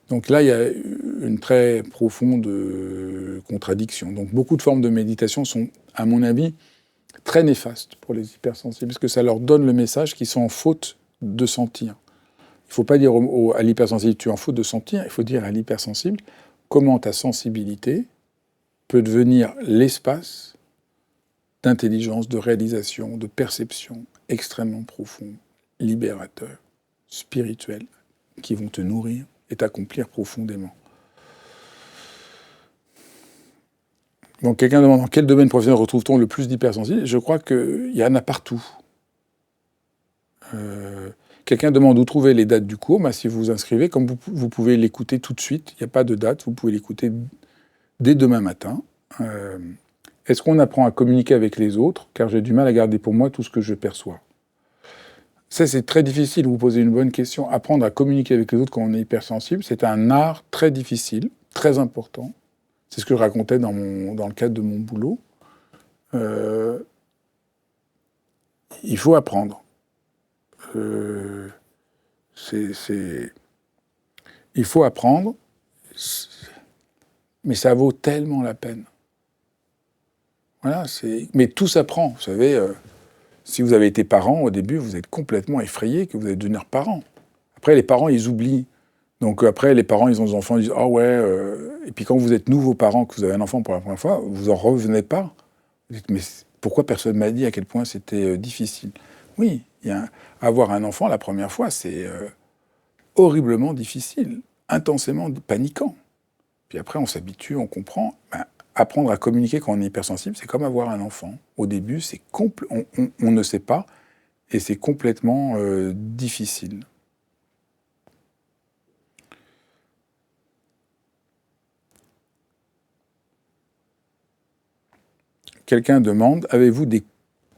Donc là, il y a une très profonde contradiction. Donc beaucoup de formes de méditation sont, à mon avis, très néfastes pour les hypersensibles, parce que ça leur donne le message qu'ils sont en faute de sentir. Il ne faut pas dire à l'hypersensible, tu es en faute de sentir, il faut dire à l'hypersensible, comment ta sensibilité peut devenir l'espace d'intelligence, de réalisation, de perception extrêmement profond, libérateur, spirituel, qui vont te nourrir et t'accomplir profondément. Donc quelqu'un demande dans quel domaine professionnel retrouve-t-on le plus d'hypersensibles? Je crois qu'il y en a partout. Quelqu'un demande où trouver les dates du cours. Ben, si vous vous inscrivez, comme vous pouvez l'écouter tout de suite, il n'y a pas de date, vous pouvez l'écouter dès demain matin. Est-ce qu'on apprend à communiquer avec les autres? Car j'ai du mal à garder pour moi tout ce que je perçois. Ça, c'est très difficile, vous posez une bonne question. Apprendre à communiquer avec les autres quand on est hypersensible, c'est un art très difficile, très important. C'est ce que je racontais dans le cadre de mon boulot. Il faut apprendre. Il faut apprendre, mais ça vaut tellement la peine. Voilà, mais tout s'apprend. Vous savez, si vous avez été parent, au début, vous êtes complètement effrayé que vous allez devenir parent. Après, les parents, ils oublient. Donc après, les parents, ils ont des enfants, ils disent « Ah ouais Et puis quand vous êtes nouveau parent, que vous avez un enfant pour la première fois, vous en revenez pas. Vous dites « Mais pourquoi personne m'a dit à quel point c'était difficile ?» Oui, avoir un enfant la première fois, c'est horriblement difficile, intensément paniquant. Puis après, on s'habitue, on comprend. Apprendre à communiquer quand on est hypersensible, c'est comme avoir un enfant. Au début, on ne sait pas, et c'est complètement difficile. Quelqu'un demande, avez-vous des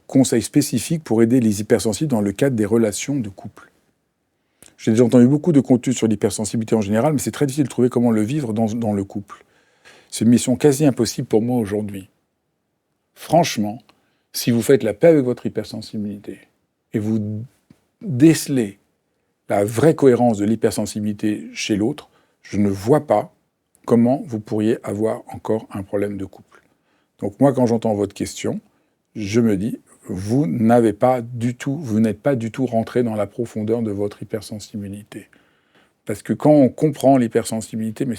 conseils spécifiques pour aider les hypersensibles dans le cadre des relations de couple? J'ai déjà entendu beaucoup de contenu sur l'hypersensibilité en général, mais c'est très difficile de trouver comment le vivre dans le couple. C'est une mission quasi impossible pour moi aujourd'hui. Franchement, si vous faites la paix avec votre hypersensibilité et vous décelez la vraie cohérence de l'hypersensibilité chez l'autre, je ne vois pas comment vous pourriez avoir encore un problème de couple. Donc moi, quand j'entends votre question, je me dis, vous n'êtes pas du tout rentré dans la profondeur de votre hypersensibilité. Parce que quand on comprend l'hypersensibilité, mais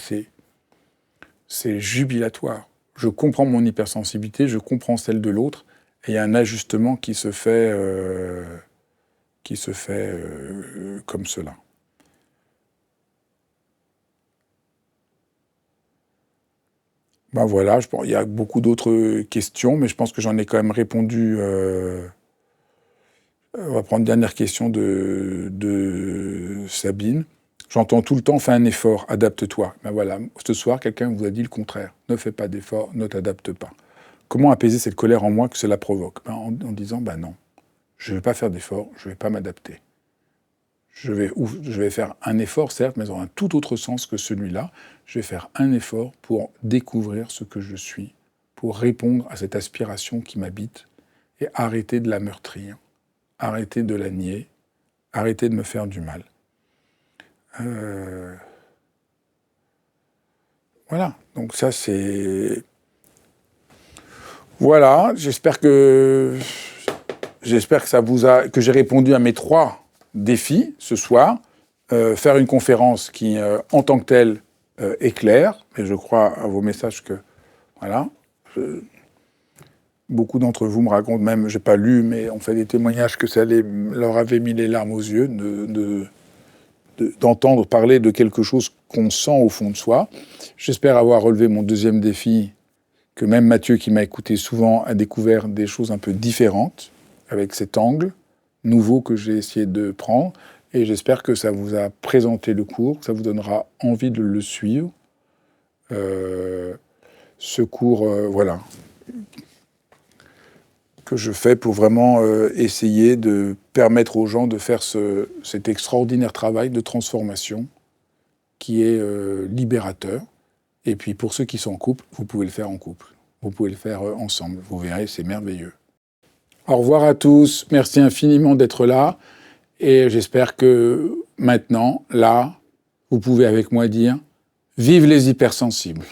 c'est jubilatoire. Je comprends mon hypersensibilité, je comprends celle de l'autre, et il y a un ajustement qui se fait comme cela. Ben voilà, il y a beaucoup d'autres questions, mais je pense que j'en ai quand même répondu On va prendre une dernière question de Sabine. J'entends tout le temps, fais un effort, adapte-toi. Ben voilà, ce soir, quelqu'un vous a dit le contraire. Ne fais pas d'effort, ne t'adapte pas. Comment apaiser cette colère en moi que cela provoque? En disant, non, je ne vais pas faire d'effort, je ne vais pas m'adapter. Je vais faire un effort, certes, mais dans un tout autre sens que celui-là. Je vais faire un effort pour découvrir ce que je suis, pour répondre à cette aspiration qui m'habite et arrêter de la meurtrir, arrêter de la nier, arrêter de me faire du mal. Voilà, donc ça c'est... Voilà, j'espère que ça vous a... que j'ai répondu à mes 3 défis ce soir. Faire une conférence qui, en tant que telle, est claire, et je crois à vos messages que... Voilà. Beaucoup d'entre vous me racontent même, j'ai pas lu, mais on fait des témoignages que ça leur avait mis les larmes aux yeux d'entendre parler de quelque chose qu'on sent au fond de soi. J'espère avoir relevé mon 2e défi, que même Mathieu, qui m'a écouté souvent, a découvert des choses un peu différentes, avec cet angle nouveau que j'ai essayé de prendre. Et j'espère que ça vous a présenté le cours, que ça vous donnera envie de le suivre. Ce cours, voilà, que je fais pour vraiment essayer de permettre aux gens de faire cet extraordinaire travail de transformation qui est libérateur. Et puis pour ceux qui sont en couple, vous pouvez le faire en couple. Vous pouvez le faire ensemble. Vous verrez, c'est merveilleux. Au revoir à tous. Merci infiniment d'être là. Et j'espère que maintenant, là, vous pouvez avec moi dire « Vive les hypersensibles ».